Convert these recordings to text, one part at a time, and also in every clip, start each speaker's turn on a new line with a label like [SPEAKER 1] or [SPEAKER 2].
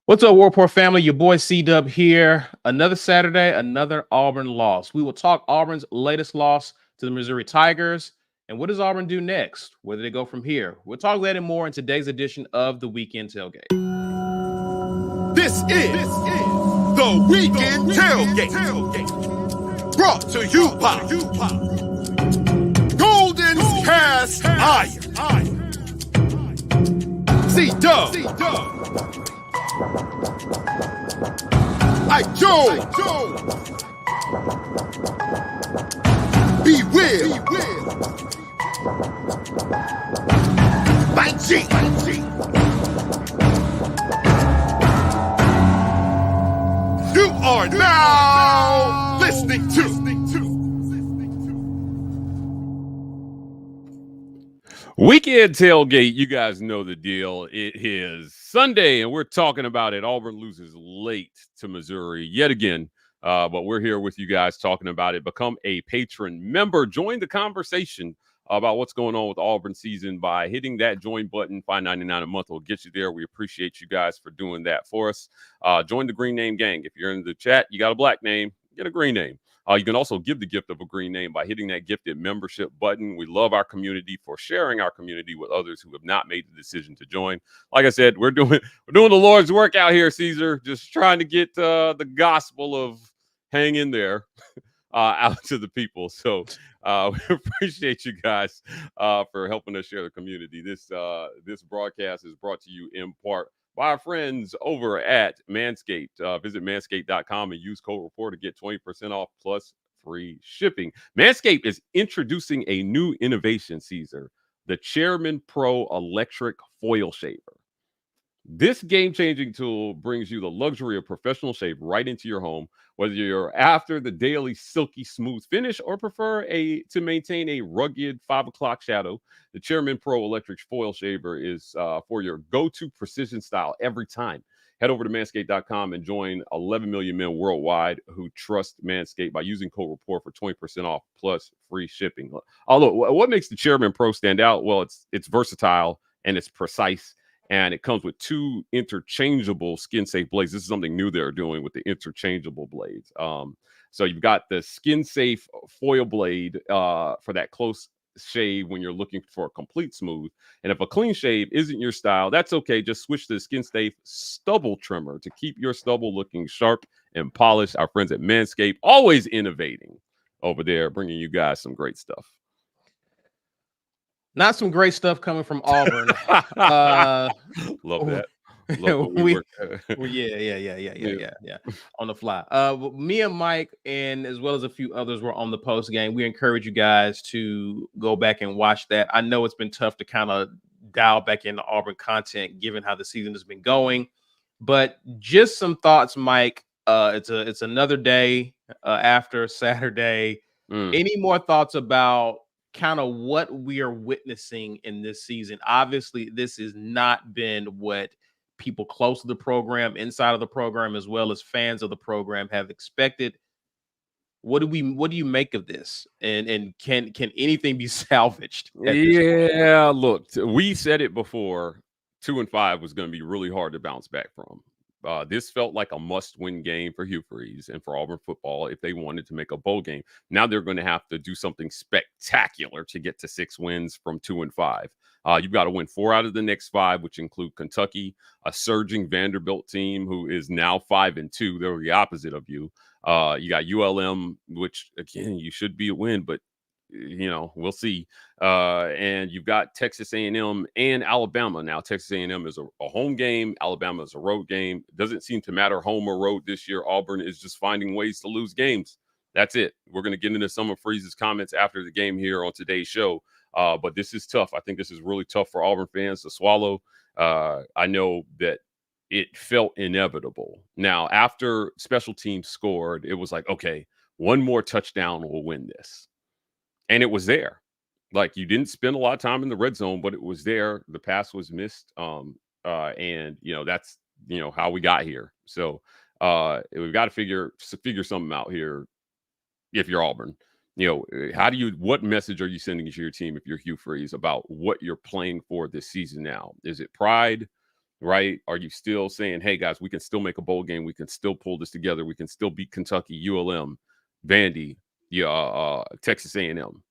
[SPEAKER 1] What's up, Warport family? Your boy C-Dub here. Another Saturday, another Auburn loss. We will talk Auburn's latest loss to the Missouri Tigers. And what does Auburn do next? Where do they go from here? We'll talk that and more in today's edition of the Weekend Tailgate.
[SPEAKER 2] This is the Weekend Tailgate. Brought to you by Golden Cast Iron. C-Dub. I Joe. Be Will. By G. You are now listening to
[SPEAKER 3] Weekend Tailgate. You guys know the deal. It is Sunday, and we're talking about it. Auburn loses late to Missouri yet again, but we're here with you guys talking about it. Become a patron member. Join the conversation about what's going on with Auburn season by hitting that join button. $5.99 a month will get you there. We appreciate you guys for doing that for us. Join the Green Name Gang. If you're in the chat, you got a black name, get a green name. You can also give the gift of a green name by hitting that gifted membership button. We love our community for sharing our community with others who have not made the decision to join. Like I said, we're doing the Lord's work out here, Caesar, just trying to get the gospel of hang in there out to the people. So we appreciate you guys for helping us share the community. This broadcast is brought to you in part by our friends over at Manscaped. Visit manscaped.com and use code REPORT to get 20% off plus free shipping. Manscaped is introducing a new innovation, Caesar, the Chairman Pro Electric Foil Shaver. This game-changing tool brings you the luxury of professional shave right into your home, whether you're after the daily silky smooth finish or prefer to maintain a rugged 5 o'clock shadow. The Chairman Pro Electric Foil Shaver is for your go-to precision style every time. Head over to manscaped.com and join 11 million men worldwide who trust Manscaped by using code REPORT for 20% off plus free shipping. Although, what makes the Chairman Pro stand out? Well, it's versatile and it's precise. And it comes with 2 interchangeable skin-safe blades. This is something new they're doing with the interchangeable blades. So you've got the skin-safe foil blade for that close shave when you're looking for a complete smooth. And if a clean shave isn't your style, that's okay. Just switch to the skin-safe stubble trimmer to keep your stubble looking sharp and polished. Our friends at Manscaped, always innovating over there, bringing you guys some great stuff.
[SPEAKER 1] Not some great stuff coming from Auburn.
[SPEAKER 3] Love that.
[SPEAKER 1] Yeah. On the fly. Me and Mike, and as well as a few others, were on the post game. We encourage you guys to go back and watch that. I know it's been tough to kind of dial back into Auburn content given how the season has been going, but just some thoughts, Mike. It's another day after Saturday. Any more thoughts about kind of what we are witnessing in this season? Obviously, this has not been what people close to the program, inside of the program, as well as fans of the program have expected. What do you make of this? And can anything be salvaged?
[SPEAKER 3] Yeah, look, we said it before. 2-5 was going to be really hard to bounce back from. This felt like a must-win game for Hugh and for Auburn football if they wanted to make a bowl game. Now they're going to have to do something spectacular to get to 6 wins from 2-5. You've got to win 4 out of the next 5, which include Kentucky, a surging Vanderbilt team who is now 5-2. They're the opposite of you. You got ULM, which, again, you should be a win, but we'll see. And you've got Texas A&M and Alabama. Now, Texas A&M is a home game. Alabama is a road game. It doesn't seem to matter home or road this year. Auburn is just finding ways to lose games. That's it. We're going to get into some of Freeze's comments after the game here on today's show. But this is tough. I think this is really tough for Auburn fans to swallow. I know that it felt inevitable. Now, after special teams scored, it was like, okay, one more touchdown will win this. And it was there. Like, you didn't spend a lot of time in the red zone, but it was there. The pass was missed. And, that's how we got here. So we've got to figure something out here. If you're Auburn, what message are you sending to your team if you're Hugh Freeze about what you're playing for this season now? Is it pride, right? Are you still saying, hey, guys, we can still make a bowl game. We can still pull this together. We can still beat Kentucky, ULM, Vandy, Texas A&M.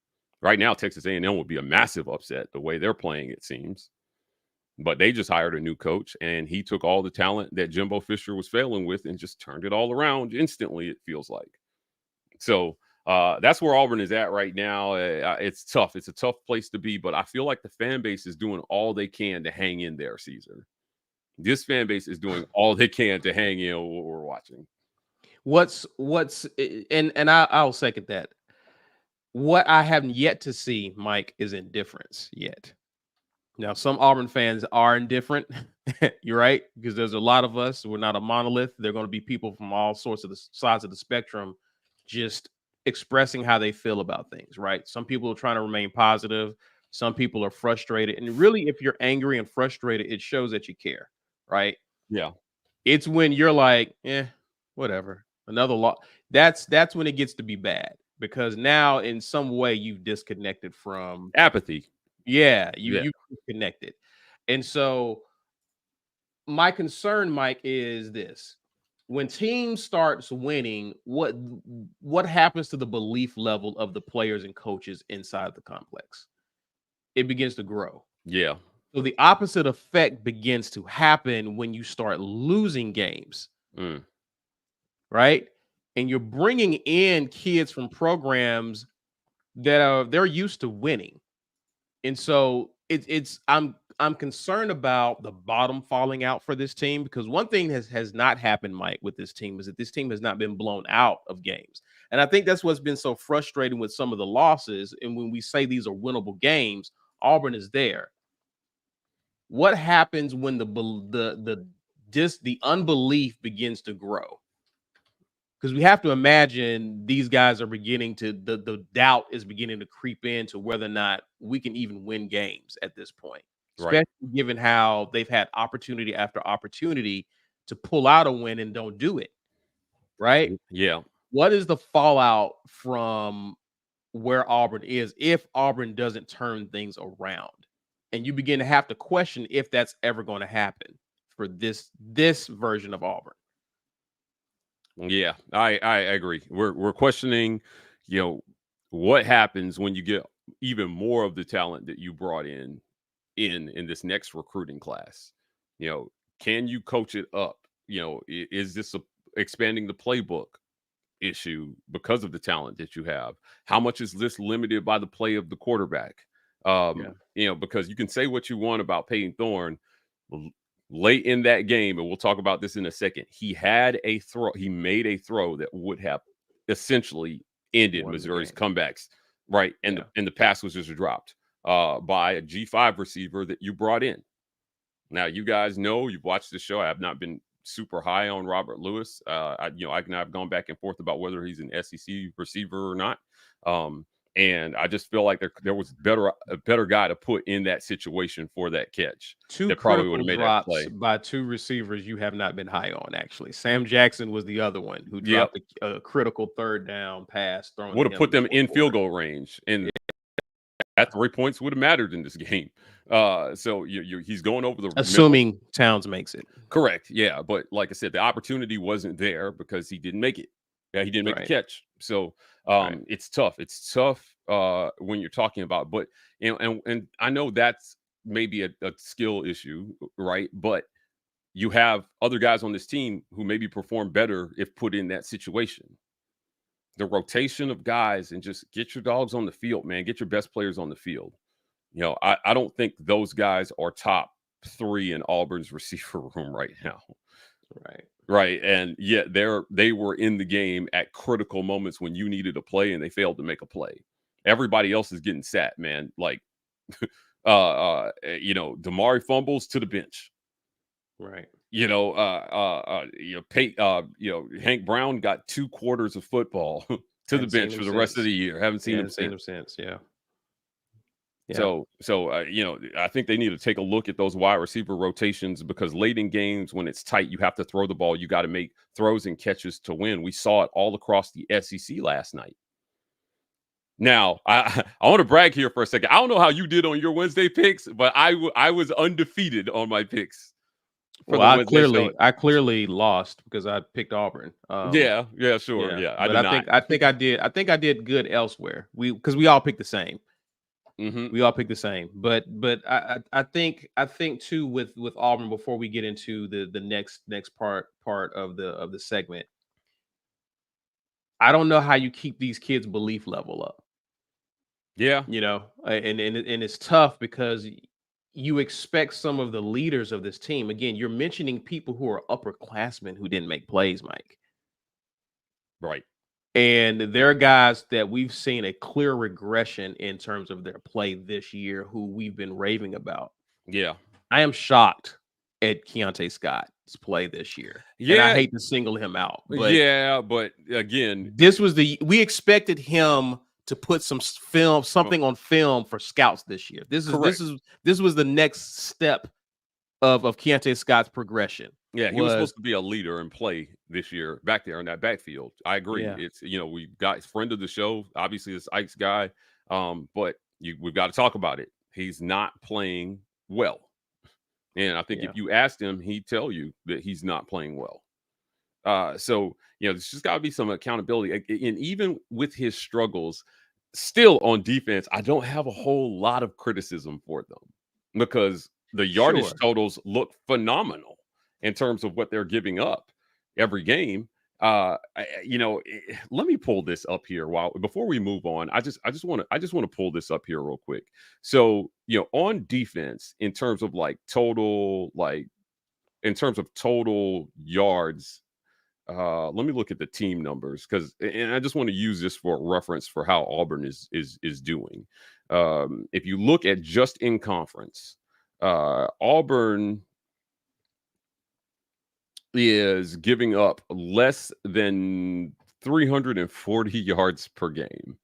[SPEAKER 3] Right now, Texas A&M would be a massive upset the way they're playing, it seems. But they just hired a new coach, and he took all the talent that Jimbo Fisher was failing with and just turned it all around instantly, it feels like. So that's where Auburn is at right now. It's tough. It's a tough place to be, but I feel like the fan base is doing all they can to hang in there, Caesar. This fan base is doing all they can to hang in what we're watching.
[SPEAKER 1] I'll second that. What I haven't yet to see, Mike, is indifference yet. Now, some Auburn fans are indifferent. You're right, because there's a lot of us. We're not a monolith. There are going to be people from all sorts of the sides of the spectrum just expressing how they feel about things, right? Some people are trying to remain positive. Some people are frustrated. And really, if you're angry and frustrated, it shows that you care, right?
[SPEAKER 3] Yeah.
[SPEAKER 1] It's when you're like, whatever, another law. That's when it gets to be bad, because now in some way you've disconnected from
[SPEAKER 3] apathy.
[SPEAKER 1] Yeah, you disconnected. And so my concern, Mike, is this. When teams starts winning, what happens to the belief level of the players and coaches inside the complex? It begins to grow.
[SPEAKER 3] Yeah.
[SPEAKER 1] So the opposite effect begins to happen when you start losing games, right? And you're bringing in kids from programs that they're used to winning, and so I'm concerned about the bottom falling out for this team, because one thing has not happened, Mike, with this team is that this team has not been blown out of games. And I think that's what's been so frustrating with some of the losses. And when we say these are winnable games, Auburn is there. What happens when the unbelief begins to grow? Because we have to imagine these guys are beginning to the doubt is beginning to creep into whether or not we can even win games at this point. Especially given how they've had opportunity after opportunity to pull out a win and don't do it. Right?
[SPEAKER 3] Yeah.
[SPEAKER 1] What is the fallout from where Auburn is if Auburn doesn't turn things around? And you begin to have to question if that's ever going to happen for this version of Auburn.
[SPEAKER 3] Yeah, I agree. We're questioning, what happens when you get even more of the talent that you brought in this next recruiting class. Can you coach it up? Is this expanding the playbook issue because of the talent that you have? How much is this limited by the play of the quarterback? Because you can say what you want about Peyton Thorne. Late in that game, and we'll talk about this in a second, he made a throw that would have essentially ended Missouri's comebacks, right? And the pass was just dropped by a G5 receiver that you brought in. Now, you guys know, you've watched the show. I have not been super high on Robert Lewis. I've gone back and forth about whether he's an SEC receiver or not. And I just feel like there was a better guy to put in that situation for that catch.
[SPEAKER 1] Two critical drops by two receivers you have not been high on, actually. Sam Jackson was the other one who dropped a critical third down pass.
[SPEAKER 3] Would have put them in field goal range. And that 3 points would have mattered in this game. So he's going over the
[SPEAKER 1] assuming middle. Towns makes it.
[SPEAKER 3] Correct. Yeah. But like I said, the opportunity wasn't there because he didn't make it. Yeah, he didn't make the catch. So it's tough. It's tough when you're talking about, but and I know that's maybe a skill issue, right? But you have other guys on this team who maybe perform better if put in that situation. The rotation of guys, and just get your dogs on the field, man. Get your best players on the field. I don't think those guys are top 3 in Auburn's receiver room right now. Right. And yet they were in the game at critical moments when you needed a play and they failed to make a play. Everybody else is getting sat, man. Like, Damari fumbles to the bench.
[SPEAKER 1] Right.
[SPEAKER 3] Hank Brown got 2 quarters of football to the bench for the rest of the year. Haven't seen him since.
[SPEAKER 1] Yeah.
[SPEAKER 3] So I think they need to take a look at those wide receiver rotations, because late in games when it's tight, you have to throw the ball. You got to make throws and catches to win. We saw it all across the SEC last night. Now, I want to brag here for a second. I don't know how you did on your Wednesday picks, but I was undefeated on my picks.
[SPEAKER 1] Well, I clearly lost because I picked Auburn.
[SPEAKER 3] Sure. Yeah,
[SPEAKER 1] but I think I did good elsewhere. Because we all picked the same.
[SPEAKER 3] Mm-hmm.
[SPEAKER 1] We all picked the same. But I think too with Auburn, before we get into the next part of the segment, I don't know how you keep these kids' belief level up.
[SPEAKER 3] Yeah,
[SPEAKER 1] and it's tough because you expect some of the leaders of this team. Again, you're mentioning people who are upperclassmen who didn't make plays, Mike.
[SPEAKER 3] Right.
[SPEAKER 1] And there are guys that we've seen a clear regression in terms of their play this year who we've been raving about.
[SPEAKER 3] Yeah.
[SPEAKER 1] I am shocked at Keontae Scott's play this year.
[SPEAKER 3] Yeah.
[SPEAKER 1] And I hate to single him out.
[SPEAKER 3] But but again,
[SPEAKER 1] we expected him to put something on film for scouts this year. This was the next step of Keontae Scott's progression.
[SPEAKER 3] Yeah, he was supposed to be a leader and play this year back there in that backfield. I agree. Yeah. It's we got his friend of the show, obviously this Ike's guy. But we've got to talk about it. He's not playing well. And I think if you asked him, he'd tell you that he's not playing well. So there's just got to be some accountability. And even with his struggles, still on defense, I don't have a whole lot of criticism for them, because the yardage totals look phenomenal in terms of what they're giving up every game. Let me pull this up here before we move on. I just want to pull this up here real quick. So, on defense, in terms of total yards, let me look at the team numbers, and I just want to use this for reference for how Auburn is doing. If you look at just in conference, Auburn is giving up less than 340 yards per game.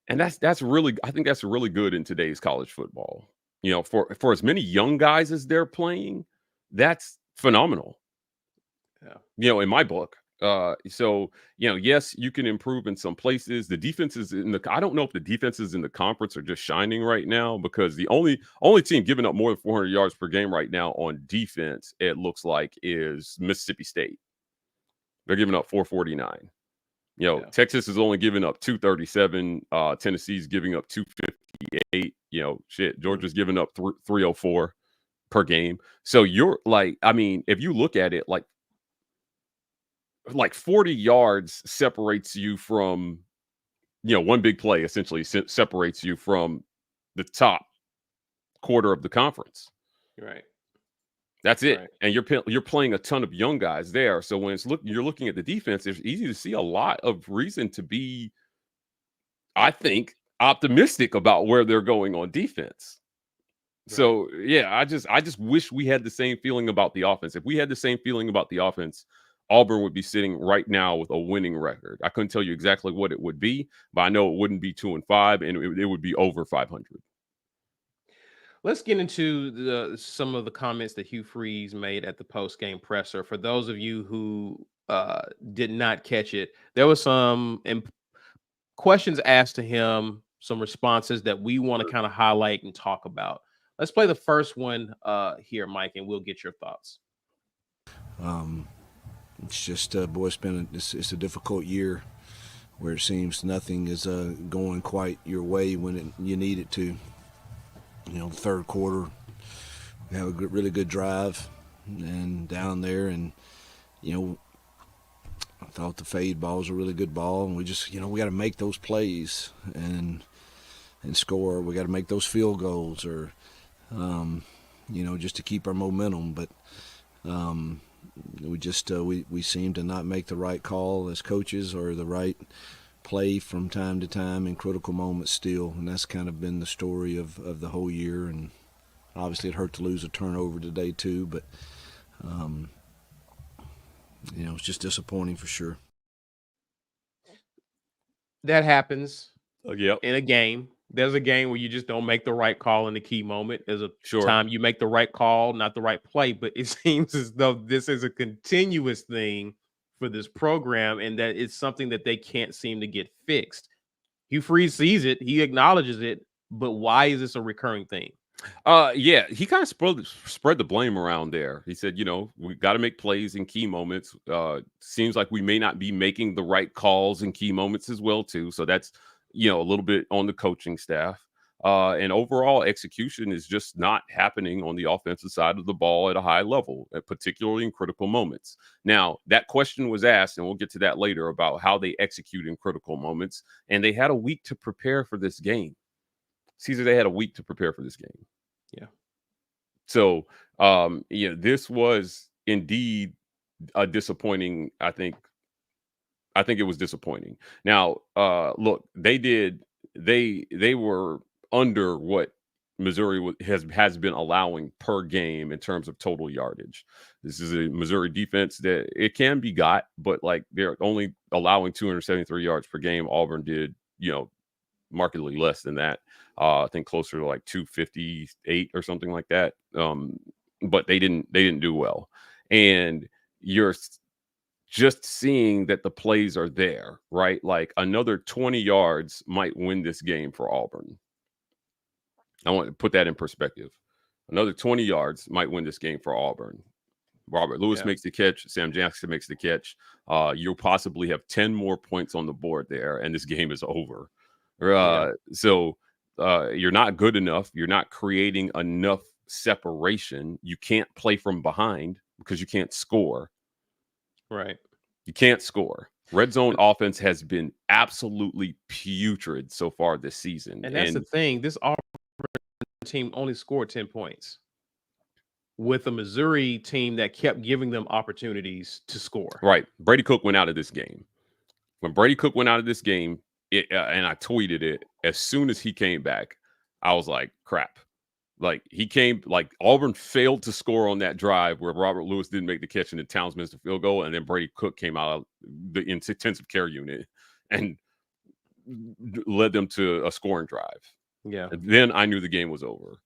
[SPEAKER 3] And that's really, I think that's really good in today's college football. For as many young guys as they're playing, that's phenomenal. Yeah. In my book. Yes, you can improve in some places. The defenses I don't know if the defenses in the conference are just shining right now, because the only team giving up more than 400 yards per game right now on defense, it looks like, is Mississippi State. They're giving up 449. Texas is only giving up 237. Tennessee's giving up 258. Georgia's giving up 304 per game. So you're if you look at it, 40 yards separates you from, one big play essentially separates you from the top quarter of the conference.
[SPEAKER 1] Right.
[SPEAKER 3] That's it. Right. And you're playing a ton of young guys there. So when you're looking at the defense, it's easy to see a lot of reason to be, I think, optimistic about where they're going on defense. Right. So I just wish we had the same feeling about the offense. If we had the same feeling about the offense, Auburn would be sitting right now with a winning record. I couldn't tell you exactly what it would be, but I know it wouldn't be 2-5, and it would be over 500.
[SPEAKER 1] Let's get into some of the comments that Hugh Freeze made at the post-game presser. For those of you who did not catch it, there was some questions asked to him, some responses that we want to kind of highlight and talk about. Let's play the first one here, Mike, and we'll get your thoughts.
[SPEAKER 4] It's just, it's a difficult year where it seems nothing is going quite your way when you need it to. The third quarter, we have a really good drive and down there, and I thought the fade ball was a really good ball, and we just we got to make those plays and score. We got to make those field goals, or just to keep our momentum. But we seem to not make the right call as coaches, or the right play from time to time in critical moments still, and that's kind of been the story of the whole year. And obviously it hurt to lose a turnover today too, but it's just disappointing for sure.
[SPEAKER 1] That happens
[SPEAKER 3] in
[SPEAKER 1] a game. There's a game where you just don't make the right call in the key moment. There's a
[SPEAKER 3] Sure.
[SPEAKER 1] time you make the right call, not the right play. But it seems as though this is a continuous thing for this program, and that it's something that they can't seem to get fixed. Hugh Freeze sees it, he acknowledges it, but why is this a recurring thing?
[SPEAKER 3] Yeah, he kind of spread the blame around there. He said, we got to make plays in key moments. Seems like we may not be making the right calls in key moments as well too. So that's a little bit on the coaching staff. And overall execution is just not happening on the offensive side of the ball at a high level, particularly in critical moments. Now, that question was asked, and we'll get to that later, about how they execute in critical moments. And they had a week to prepare for this game. Caesar, they had a week to prepare for this game.
[SPEAKER 1] Yeah.
[SPEAKER 3] So, this was indeed a disappointing. I think it was disappointing. Now, look, they were under what Missouri has been allowing per game in terms of total yardage. This is a Missouri defense that it can be got, but like they're only allowing 273 yards per game. Auburn did, markedly less than that. I think closer to like 258 or something like that. But they didn't do well. And you're just seeing that the plays are there, right? Like another 20 yards might win this game for Auburn. I want to put that in perspective. Another 20 yards might win this game for Auburn. Robert Lewis makes the catch. Sam Jackson makes the catch. You'll possibly have 10 more points on the board there, and this game is over. So you're not good enough. You're not creating enough separation. You can't play from behind because you can't score.
[SPEAKER 1] Right.
[SPEAKER 3] You can't score. Red zone offense has been absolutely putrid so far this season.
[SPEAKER 1] And that's the thing. This Auburn team only scored 10 points with a Missouri team that kept giving them opportunities to score.
[SPEAKER 3] Right. Brady Cook went out of this game. When Brady Cook went out of this game, and I tweeted it, as soon as he came back, I was like, crap. Like Auburn failed to score on that drive where Robert Lewis didn't make the catch and then Towns missed the field goal, and then Brady Cook came out of the intensive care unit and led them to a scoring drive.
[SPEAKER 1] Yeah.
[SPEAKER 3] And then I knew the game was over.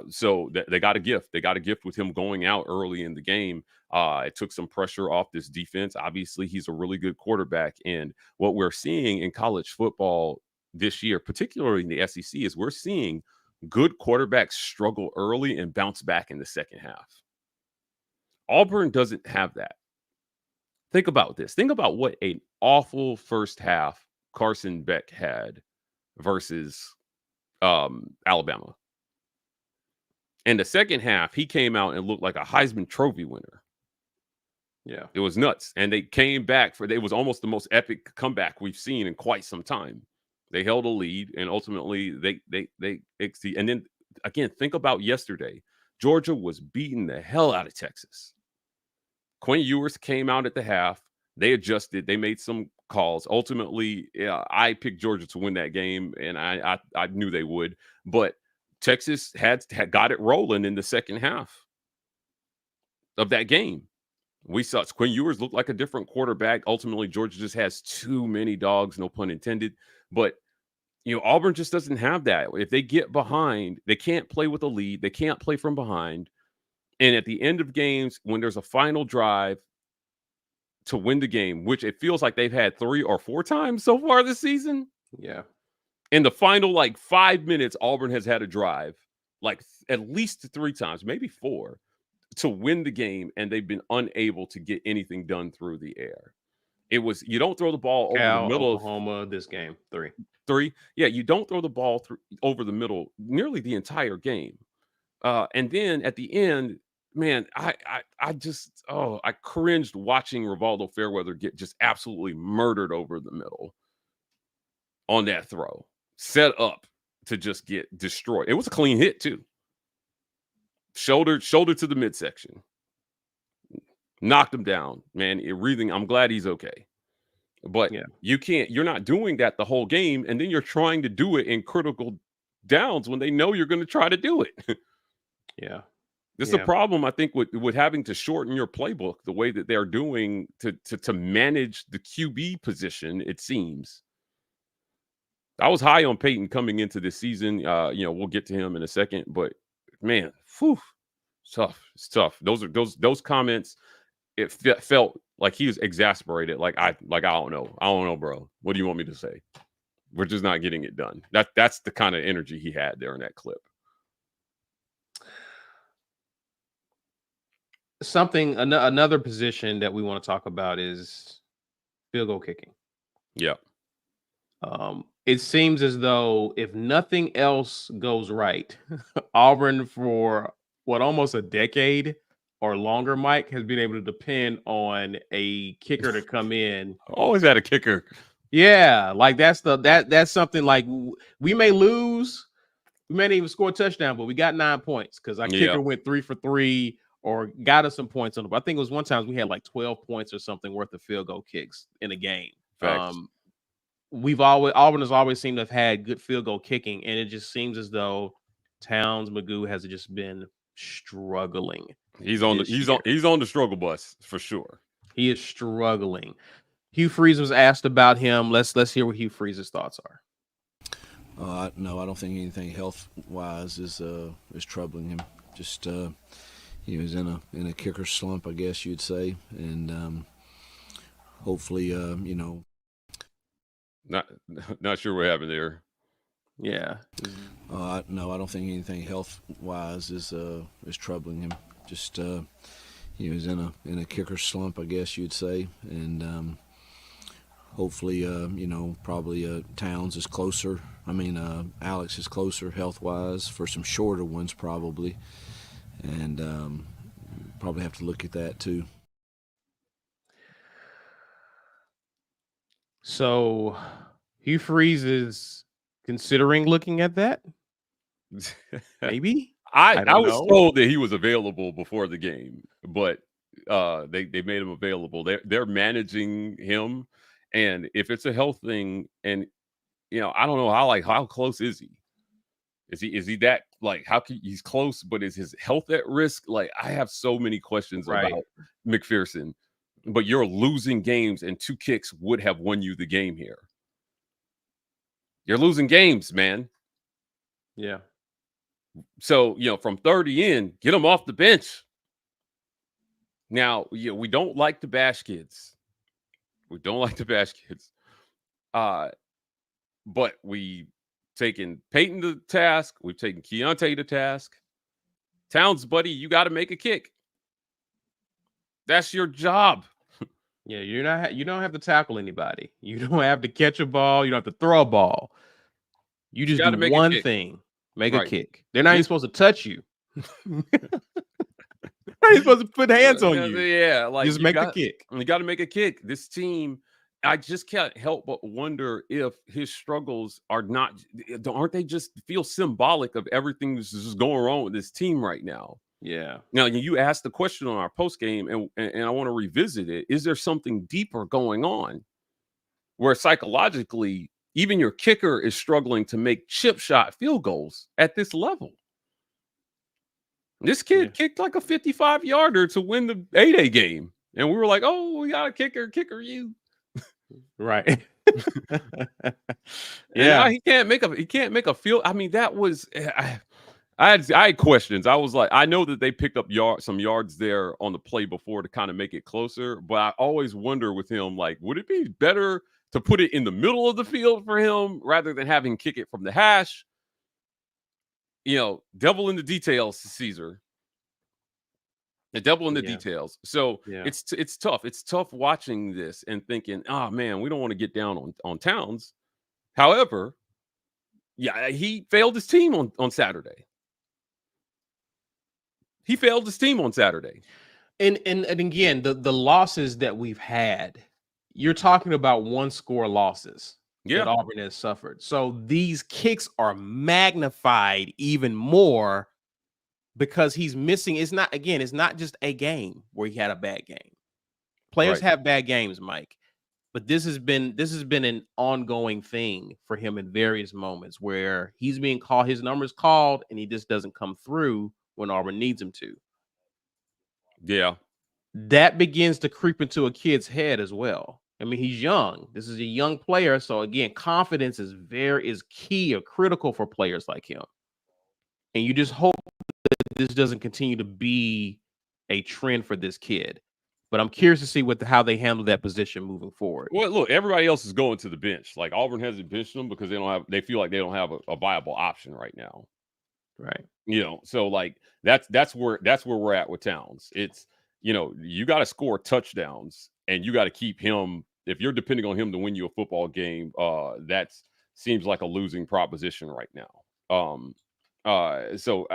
[SPEAKER 3] So they got a gift. They got a gift with him going out early in the game. It took some pressure off this defense. Obviously, he's a really good quarterback. And what we're seeing in college football this year, particularly in the SEC, is we're seeing good quarterbacks struggle early and bounce back in the second half. Auburn doesn't have that. Think about this. Think about what an awful first half Carson Beck had versus Alabama. In the second half, he came out and looked like a Heisman Trophy winner.
[SPEAKER 1] Yeah.
[SPEAKER 3] It was nuts. And they came back it was almost the most epic comeback we've seen in quite some time. They held a lead, and ultimately they exceed. And then again, think about yesterday. Georgia was beating the hell out of Texas. Quinn Ewers came out at the half. They adjusted. They made some calls. Ultimately, I picked Georgia to win that game, and I knew they would. But Texas had got it rolling in the second half of that game. We saw Quinn Ewers look like a different quarterback. Ultimately, Georgia just has too many dogs, no pun intended. But Auburn just doesn't have that. If they get behind, they can't play with a lead. They can't play from behind. And at the end of games, when there's a final drive to win the game, which it feels like they've had 3 or 4 times so far this season.
[SPEAKER 1] Yeah.
[SPEAKER 3] In the final 5 minutes, Auburn has had a drive at least 3 times, maybe 4, to win the game, and they've been unable to get anything done through the air. It was you don't throw the ball over the middle.
[SPEAKER 1] Oklahoma, this game 3.
[SPEAKER 3] Yeah, you don't throw the ball over the middle nearly the entire game. And then at the end, man, I cringed watching Rivaldo Fairweather get just absolutely murdered over the middle on that throw, set up to just get destroyed. It was a clean hit too. Shoulder to the midsection. Knocked him down, man. I'm glad he's okay. But you're not doing that the whole game, and then you're trying to do it in critical downs when they know you're going to try to do it.
[SPEAKER 1] Yeah.
[SPEAKER 3] This is a problem, I think, with having to shorten your playbook the way that they're doing to manage the QB position, it seems. I was high on Peyton coming into this season. We'll get to him in a second, but man, whew, it's tough. It's tough. Those comments. It felt like he was exasperated. Like I don't know, bro. What do you want me to say? We're just not getting it done. That's the kind of energy he had there in that clip.
[SPEAKER 1] Another position that we want to talk about is field goal kicking.
[SPEAKER 3] Yeah.
[SPEAKER 1] It seems as though if nothing else goes right, Auburn for almost a decade or longer, Mike, has been able to depend on a kicker to come in.
[SPEAKER 3] Always had a kicker.
[SPEAKER 1] Yeah, like that's something like we may lose, we may not even score a touchdown, but we got 9 points because our kicker went 3 for 3 or got us some points on it. I think it was one time we had like 12 points or something worth of field goal kicks in a game.
[SPEAKER 3] Facts.
[SPEAKER 1] Auburn has always seemed to have had good field goal kicking, and it just seems as though Towns Mizzou has just been struggling.
[SPEAKER 3] He's on the struggle bus for sure.
[SPEAKER 1] He is struggling. Hugh Freeze was asked about him. Let's hear what Hugh Freeze's thoughts are.
[SPEAKER 4] No, I don't think anything health wise is troubling him. Just he was in a kicker slump, I guess you'd say, and hopefully
[SPEAKER 3] Not sure what happened there.
[SPEAKER 1] Yeah.
[SPEAKER 4] No, I don't think anything health wise is troubling him. Just he was in a kicker slump, I guess you'd say, and hopefully probably Towns is closer. Alex is closer health wise for some shorter ones probably, and probably have to look at that too.
[SPEAKER 1] So Hugh Freeze is considering looking at that. Maybe.
[SPEAKER 3] I was told that he was available before the game, but they made him available. They're managing him, and if it's a health thing, and I don't know how close is he? Is he that he's close, but is his health at risk? Like I have so many questions about McPherson. But you're losing games, and 2 kicks would have won you the game here. You're losing games, man.
[SPEAKER 1] Yeah.
[SPEAKER 3] So, from 30 in, get them off the bench. Now, we don't like to bash kids. But we've taken Peyton to task. We've taken Keontae to task. Towns, buddy, you got to make a kick. That's your job.
[SPEAKER 1] Yeah, you don't have to tackle anybody. You don't have to catch a ball. You don't have to throw a ball. You just do one thing. Make a kick. They're not even supposed to touch you. They're not supposed to put hands on you.
[SPEAKER 3] Yeah,
[SPEAKER 1] just make a kick.
[SPEAKER 3] You got to make a kick. This team, I just can't help but wonder if his struggles aren't they just feel symbolic of everything that's just going wrong with this team right now?
[SPEAKER 1] Yeah.
[SPEAKER 3] Now, you asked the question on our post game, and I want to revisit it. Is there something deeper going on where psychologically, even your kicker is struggling to make chip shot field goals at this level? This kid kicked like a 55-yarder to win the 8A game, and we were like, "Oh, we got a kicker you."
[SPEAKER 1] Right.
[SPEAKER 3] Yeah, he can't make a field. That was. I had questions. I was like, I know that they picked up some yards there on the play before to kind of make it closer, but I always wonder with him, like, would it be better to put it in the middle of the field for him rather than having kick it from the hash? Devil in the details, Caesar. The devil in the details. So it's tough. It's tough watching this and thinking, oh man, we don't want to get down on Towns. However, he failed his team on Saturday. He failed his team on Saturday.
[SPEAKER 1] And again, the losses that we've had, you're talking about 1-score losses that Auburn has suffered. So these kicks are magnified even more because he's missing. It's not just a game where he had a bad game. Players have bad games, Mike. But this has been an ongoing thing for him in various moments where he's being called, his number's called, and he just doesn't come through when Auburn needs him to.
[SPEAKER 3] Yeah.
[SPEAKER 1] That begins to creep into a kid's head as well. I mean, he's young. This is a young player. So again, confidence is key or critical for players like him. And you just hope that this doesn't continue to be a trend for this kid. But I'm curious to see how they handle that position moving forward.
[SPEAKER 3] Well, look, everybody else is going to the bench. Like Auburn hasn't benched them because they feel like they don't have a viable option right now.
[SPEAKER 1] Right.
[SPEAKER 3] So like that's where we're at with Towns. It's, you got to score touchdowns and you got to keep him. If you're depending on him to win you a football game, that seems like a losing proposition right now. So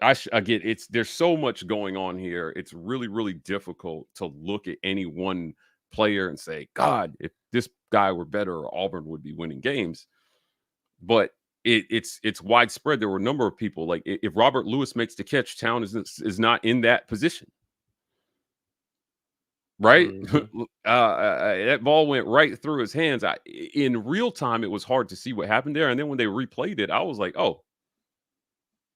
[SPEAKER 3] I get there's so much going on here. It's really, really difficult to look at any one player and say, God, if this guy were better, Auburn would be winning games. But it's widespread. There were a number of people, like if Robert Lewis makes the catch, Town is not in that position. Right?
[SPEAKER 1] Mm-hmm.
[SPEAKER 3] That ball went right through his hands. In real time, it was hard to see what happened there. And then when they replayed it, I was like, oh,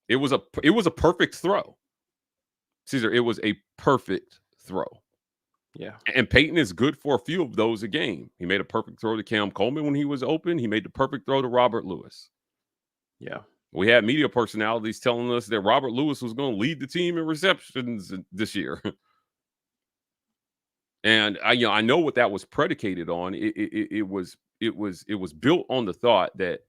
[SPEAKER 3] it was a perfect throw. Caesar, it was a perfect throw.
[SPEAKER 1] Yeah.
[SPEAKER 3] And Peyton is good for a few of those a game. He made a perfect throw to Cam Coleman when he was open. He made the perfect throw to Robert Lewis.
[SPEAKER 1] Yeah.
[SPEAKER 3] We had media personalities telling us that Robert Lewis was going to lead the team in receptions this year. And I know what that was predicated on. It was built on the thought that,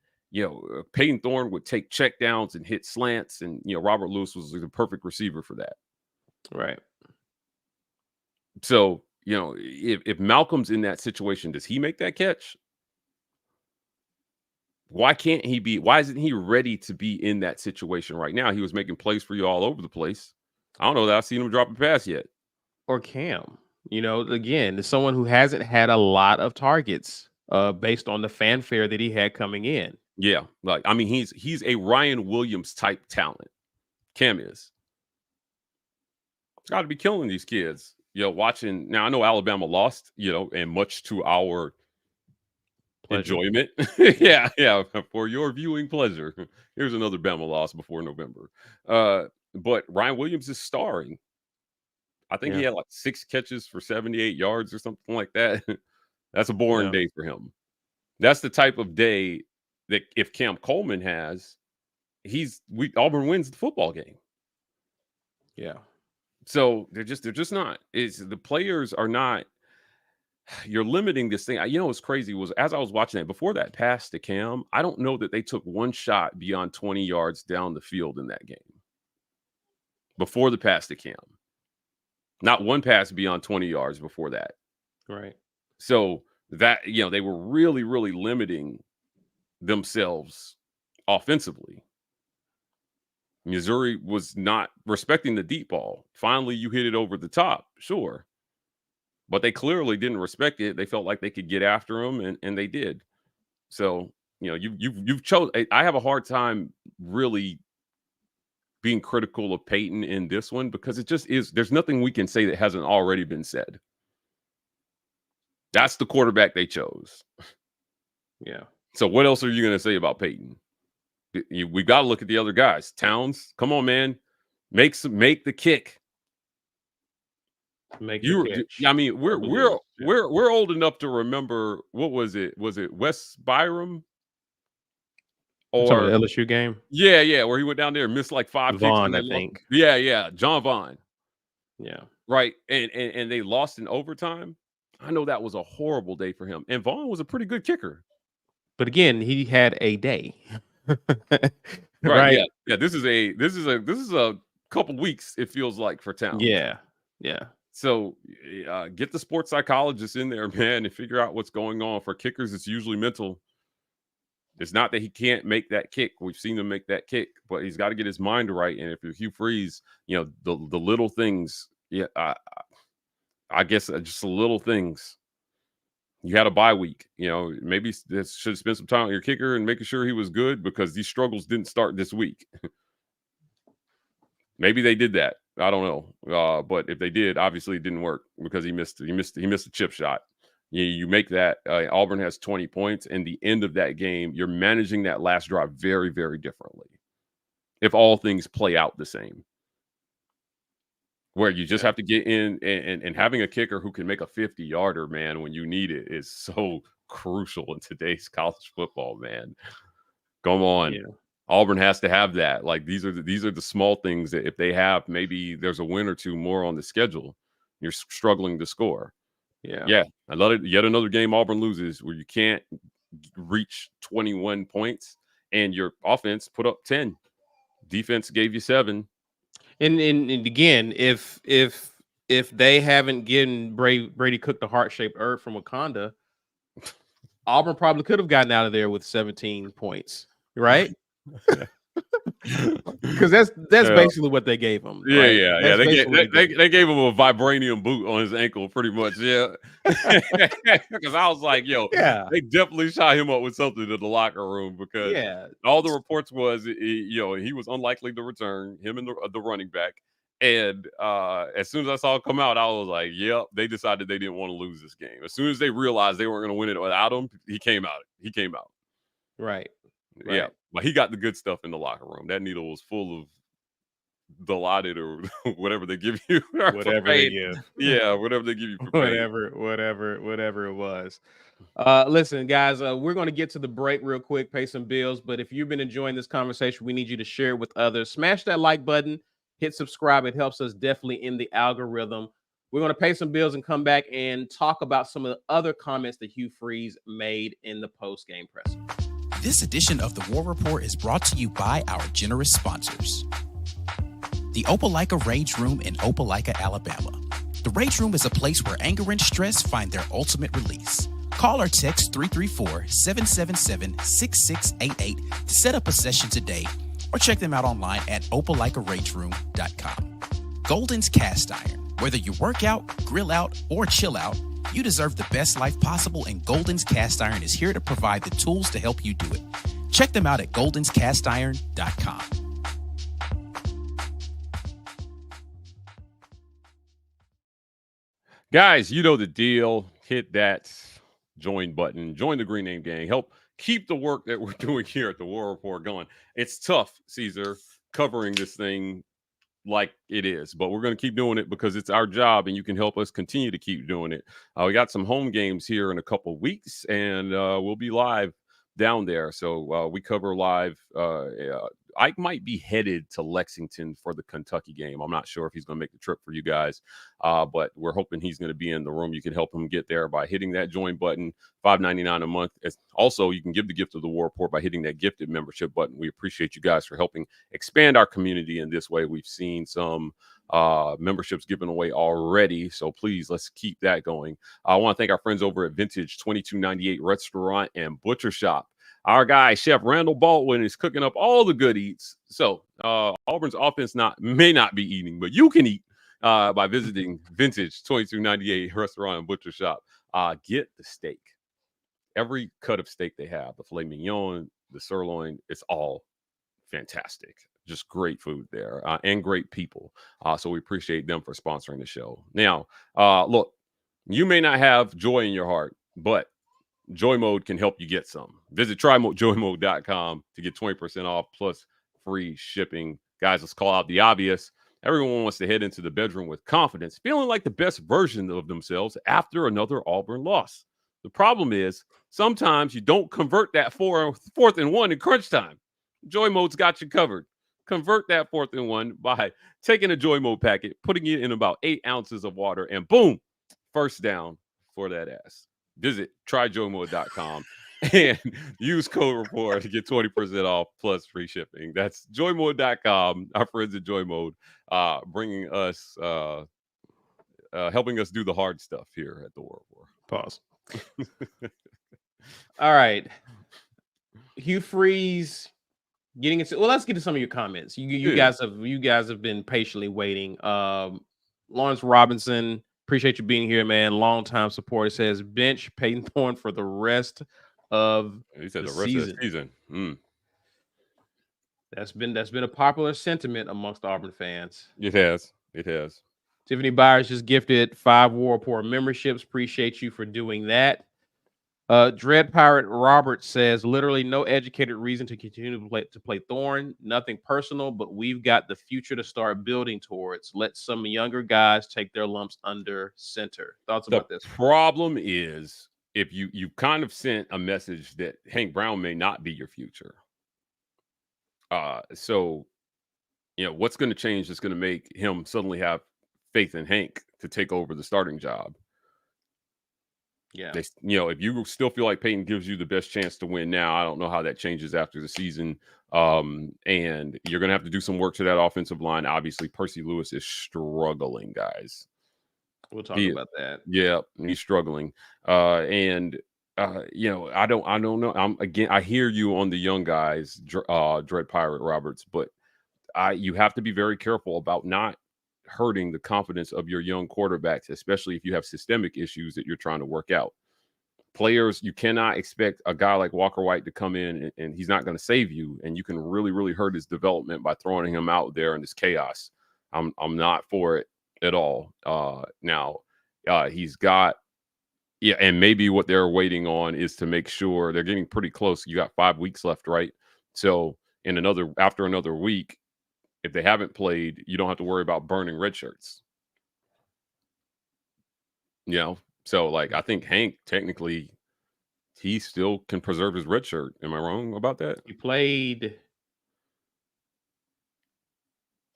[SPEAKER 3] Peyton Thorne would take check downs and hit slants, and Robert Lewis was the perfect receiver for that.
[SPEAKER 1] Right.
[SPEAKER 3] So, if Malcolm's in that situation, does he make that catch? Why isn't he ready to be in that situation right now? He was making plays for you all over the place. I don't know that I've seen him drop a pass yet.
[SPEAKER 1] Or Cam, again, as someone who hasn't had a lot of targets based on the fanfare that he had coming in.
[SPEAKER 3] Yeah. Like, I mean, he's a Ryan Williams type talent. Cam is. It's got to be killing these kids. Watching now, I know Alabama lost, and much to our pleasure. Enjoyment. yeah, for your viewing pleasure. Here's another Bama loss before November. But Ryan Williams is starring. I think he had like 6 catches for 78 yards or something like that. That's a boring day for him. That's the type of day that if Cam Coleman has, Auburn wins the football game.
[SPEAKER 1] Yeah.
[SPEAKER 3] So they're just not. The players are not. You're limiting this thing. What's crazy was as I was watching it before that pass to Cam, I don't know that they took one shot beyond 20 yards down the field in that game. Before the pass to Cam, not one pass beyond 20 yards before that.
[SPEAKER 1] Right.
[SPEAKER 3] So that they were really, really limiting themselves offensively. Missouri was not respecting the deep ball. Finally, you hit it over the top, sure. But they clearly didn't respect it. They felt like they could get after him, and they did. So, you've chosen. I have a hard time really being critical of Peyton in this one because it just is. There's nothing we can say that hasn't already been said. That's the quarterback they chose.
[SPEAKER 1] Yeah.
[SPEAKER 3] So what else are you going to say about Peyton? We've got to look at the other guys. Towns, come on, man, make the kick. I mean, we're old enough to remember. What was it? Was it Wes Byram?
[SPEAKER 1] Or the LSU game?
[SPEAKER 3] Yeah, where he went down there and missed like 5
[SPEAKER 1] Vaughn,
[SPEAKER 3] kicks.
[SPEAKER 1] I think.
[SPEAKER 3] Yeah, John Vaughn.
[SPEAKER 1] Yeah.
[SPEAKER 3] Right, and they lost in overtime. I know that was a horrible day for him. And Vaughn was a pretty good kicker.
[SPEAKER 1] But again, he had a day.
[SPEAKER 3] Right. Yeah. This is a couple weeks, it feels like, for Towns.
[SPEAKER 1] Yeah.
[SPEAKER 3] So get the sports psychologist in there, man, and figure out what's going on. For kickers, it's usually mental. It's not that he can't make that kick. We've seen him make that kick, but he's got to get his mind right. And if you're Hugh Freeze, the little things, I guess just the little things. You had a bye week, maybe this should spend some time on your kicker and making sure he was good because these struggles didn't start this week. Maybe they did that. I don't know. But if they did, obviously it didn't work because he missed a chip shot. You make that. Auburn has 20 points, and the end of that game, you're managing that last drive very, very differently if all things play out the same. where you just have to get in, and having a kicker who can make a 50-yarder, man, when you need it is so crucial in today's college football, man. Come on.
[SPEAKER 1] Yeah.
[SPEAKER 3] Auburn has to have that. Like, these are the small things that if they have, maybe there's a win or two more on the schedule, you're struggling to score. Yeah. Yet another game Auburn loses where you can't reach 21 points and your offense put up 10. Defense gave you 7.
[SPEAKER 1] And again, if they haven't given Brady Cook the heart-shaped herb from Wakanda, Auburn probably could have gotten out of there with 17 points, right? Because that's basically what they gave him.
[SPEAKER 3] Yeah,
[SPEAKER 1] right?
[SPEAKER 3] yeah. They gave him a vibranium boot on his ankle, pretty much. Yeah, because I was like, yo, they definitely shot him up with something in the locker room, because all the reports was, he was unlikely to return, him and the running back. And as soon as I saw it come out, I was like, yep, they decided they didn't want to lose this game. As soon as they realized they weren't going to win it without him, he came out.
[SPEAKER 1] Right.
[SPEAKER 3] Yeah, but he got the good stuff in the locker room. That needle was full of Dilaudid or whatever they give you.
[SPEAKER 1] Whatever they give.
[SPEAKER 3] Yeah, whatever they give you.
[SPEAKER 1] Whatever it was. Listen, guys, we're going to get to the break real quick, pay some bills. But if you've been enjoying this conversation, we need you to share it with others. Smash that like button. Hit subscribe. It helps us definitely in the algorithm. We're going to pay some bills and come back and talk about some of the other comments that Hugh Freeze made in the post-game presser.
[SPEAKER 5] This edition of the War Report is brought to you by our generous sponsors. The Opelika Rage Room in Opelika, Alabama. The Rage Room is a place where anger and stress find their ultimate release. Call or text 334-777-6688 to set up a session today, or check them out online at opelikaRageroom.com. Golden's Cast Iron. Whether you work out, grill out, or chill out, you deserve the best life possible, and Golden's Cast Iron is here to provide the tools to help you do it. Check them out at goldenscastiron.com.
[SPEAKER 3] Guys, you know the deal. Hit that join button. Join the Green Name Gang. Help keep the work that we're doing here at the War Report going. It's tough, Caesar, covering this thing like it is, but we're going to keep doing it because it's our job, and you can help us continue to keep doing it. We got some home games here in a couple weeks, and we'll be live down there. So we cover live. Ike might be headed to Lexington for the Kentucky game. I'm not sure if he's going to make the trip for you guys, but we're hoping he's going to be in the room. You can help him get there by hitting that join button, $5.99 a month. Also, you can give the gift of the War Report by hitting that gifted membership button. We appreciate you guys for helping expand our community in this way. We've seen some memberships given away already, so please, let's keep that going. I want to thank our friends over at Vintage 2298 Restaurant and Butcher Shop. Our guy, Chef Randall Baldwin, is cooking up all the good eats. So Auburn's offense may not be eating, but you can eat by visiting Vintage 2298 Restaurant and Butcher Shop. Get the steak. Every cut of steak they have, the filet mignon, the sirloin, it's all fantastic. Just great food there and great people. So we appreciate them for sponsoring the show. Now, look, you may not have joy in your heart, but Joy Mode can help you get some. Visit tryjoymode.com to get 20% off plus free shipping. Guys, let's call out the obvious. Everyone wants to head into the bedroom with confidence, feeling like the best version of themselves after another Auburn loss. The problem is sometimes you don't convert that 4th and 1 in crunch time. Joy Mode's got you covered. Convert that 4th and 1 by taking a Joy Mode packet, putting it in about 8 ounces of water, and boom, first down for that ass. Visit tryjoymode.com and use code report to get 20% off plus free shipping. That's joymode.com. Our friends at Joy Mode bringing us, helping us do the hard stuff here at the War Report.
[SPEAKER 1] Pause. All right. Hugh Freeze getting into, well, let's get to some of your comments. You guys have been patiently waiting. Lawrence Robinson, appreciate you being here, man. Long-time supporter, says bench Peyton Thorne for the rest of
[SPEAKER 3] he said
[SPEAKER 1] the
[SPEAKER 3] rest
[SPEAKER 1] season.
[SPEAKER 3] of the season.
[SPEAKER 1] That's been a popular sentiment amongst Auburn fans.
[SPEAKER 3] It has.
[SPEAKER 1] Tiffany Byers just gifted 5 War Report memberships. Appreciate you for doing that. Dread Pirate Robert says, literally no educated reason to continue to play Thorn. Nothing personal, but we've got the future to start building towards. Let some younger guys take their lumps under center. Thoughts about this?
[SPEAKER 3] Problem is, if you kind of sent a message that Hank Brown may not be your future. So, what's going to change that's going to make him suddenly have faith in Hank to take over the starting job?
[SPEAKER 1] Yeah.
[SPEAKER 3] If you still feel like Peyton gives you the best chance to win now, I don't know how that changes after the season. And you're going to have to do some work to that offensive line. Obviously, Percy Lewis is struggling, guys.
[SPEAKER 1] We'll talk about that.
[SPEAKER 3] Yeah, he's struggling. I don't know. I hear you on the young guys, Dread Pirate Roberts, but you have to be very careful about not hurting the confidence of your young quarterbacks, especially if you have systemic issues that you're trying to work out. Players, you cannot expect a guy like Walker White to come in and he's not going to save you, and you can really, really hurt his development by throwing him out there in this chaos. I'm not for it at all. Now, he's got, and maybe what they're waiting on is to make sure they're getting pretty close. You got 5 weeks left, right? So after another week, if they haven't played, you don't have to worry about burning red shirts. So like I think Hank technically he still can preserve his red shirt. Am I wrong about that?
[SPEAKER 1] He played.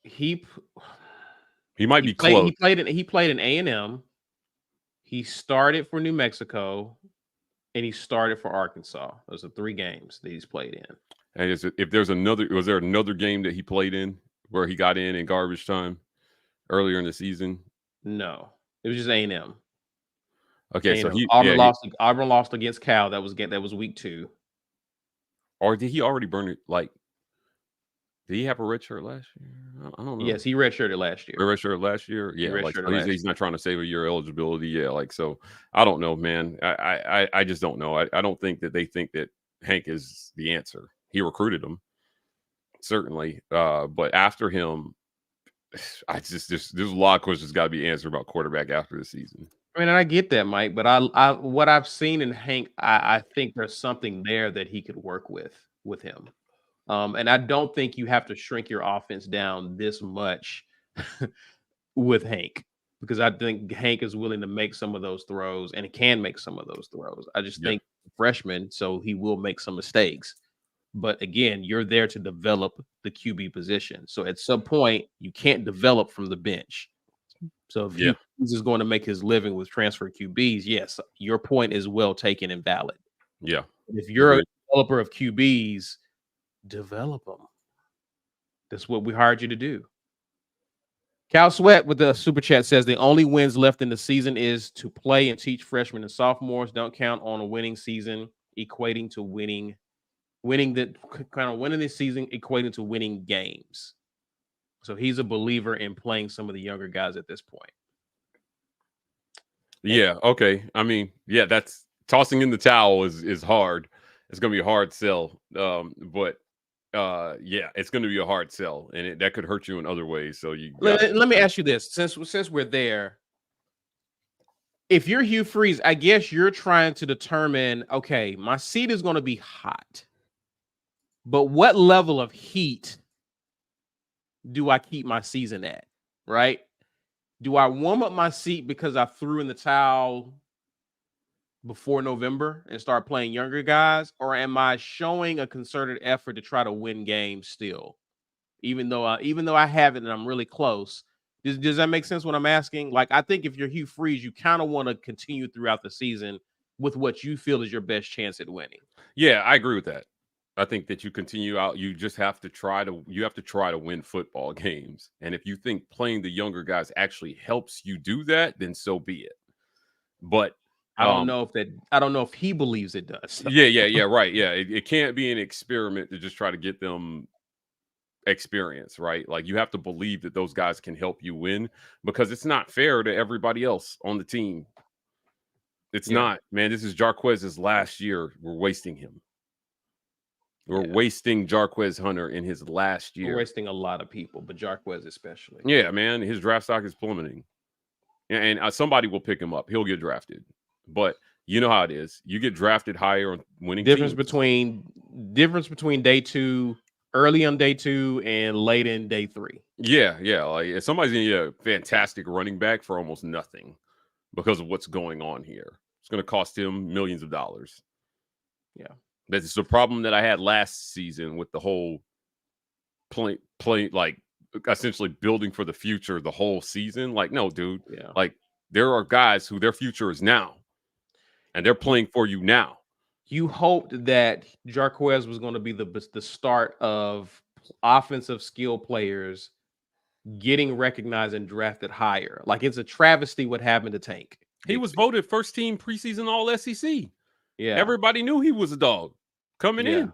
[SPEAKER 1] He
[SPEAKER 3] might be close.
[SPEAKER 1] He played in A&M. He started for New Mexico, and he started for Arkansas. Those are 3 games that he's played in.
[SPEAKER 3] And was there another game that he played in where he got in garbage time earlier in the season?
[SPEAKER 1] No, it was just A&M.
[SPEAKER 3] Okay, so
[SPEAKER 1] Auburn lost against Cal. That was week 2.
[SPEAKER 3] Or did he already burn it? Like, did he have a red shirt last year? I don't know.
[SPEAKER 1] Yes, he redshirted last year.
[SPEAKER 3] Redshirted last year? Yeah, he's not trying to save a year eligibility. Yeah, so I don't know, man. I just don't know. I don't think that they think that Hank is the answer. He recruited him, certainly. But after him, there's a lot of questions got to be answered about quarterback after the season.
[SPEAKER 1] I mean, I get that, Mike, but what I've seen in Hank, I think there's something there that he could work with him. And I don't think you have to shrink your offense down this much with Hank, because I think Hank is willing to make some of those throws and he can make some of those throws. I just think freshman, so he will make some mistakes. But again, you're there to develop the QB position. So at some point, you can't develop from the bench. So if he is going to make his living with transfer QBs, yes, your point is well taken and valid.
[SPEAKER 3] Yeah.
[SPEAKER 1] If you're a developer of QBs, develop them. That's what we hired you to do. Cal Sweat with the super chat says the only wins left in the season is to play and teach freshmen and sophomores. Don't count on a winning season equating to winning this season equating to winning games. So he's a believer in playing some of the younger guys at this point.
[SPEAKER 3] Yeah. Okay. I mean, yeah, that's tossing in the towel is hard. It's going to be a hard sell. But it's going to be a hard sell, and that could hurt you in other ways. So
[SPEAKER 1] let me ask you this: since we're there, if you're Hugh Freeze, I guess you're trying to determine, okay, my seat is going to be hot, but what level of heat do I keep my season at? Right? Do I warm up my seat because I threw in the towel before November and start playing younger guys, or am I showing a concerted effort to try to win games still, even though I have it and I'm really close? Does that make sense what I'm asking? Like, I think if you're Hugh Freeze, you kind of want to continue throughout the season with what you feel is your best chance at winning.
[SPEAKER 3] Yeah, I agree with that. I think that you continue out. You just have to try to win football games. And if you think playing the younger guys actually helps you do that, then so be it. But
[SPEAKER 1] I don't know if he believes it does. So.
[SPEAKER 3] Yeah, right. Yeah, it can't be an experiment to just try to get them experience, right? Like, you have to believe that those guys can help you win, because it's not fair to everybody else on the team. It's not, man. This is Jarquez's last year. We're wasting him. We're wasting Jarquez Hunter in his last year.
[SPEAKER 1] We're wasting a lot of people, but Jarquez especially.
[SPEAKER 3] Yeah, man. His draft stock is plummeting. And somebody will pick him up. He'll get drafted. But You know how it is. You get drafted higher on winning
[SPEAKER 1] Difference
[SPEAKER 3] teams.
[SPEAKER 1] between day 2, early on day 2, and late in day 3.
[SPEAKER 3] Yeah. Like if somebody's gonna get a fantastic running back for almost nothing because of what's going on here, it's going to cost him millions of dollars.
[SPEAKER 1] Yeah,
[SPEAKER 3] that's the problem that I had last season with the whole play like essentially building for the future the whole season. Like, no, dude.
[SPEAKER 1] yeah.
[SPEAKER 3] Like there are guys who their future is now, and they're playing for you now.
[SPEAKER 1] You hoped that Jarquez was going to be the start of offensive skill players getting recognized and drafted higher. Like, it's a travesty what happened to Tank.
[SPEAKER 3] He was voted first team preseason All SEC.
[SPEAKER 1] Yeah,
[SPEAKER 3] Everybody knew he was a dog coming in.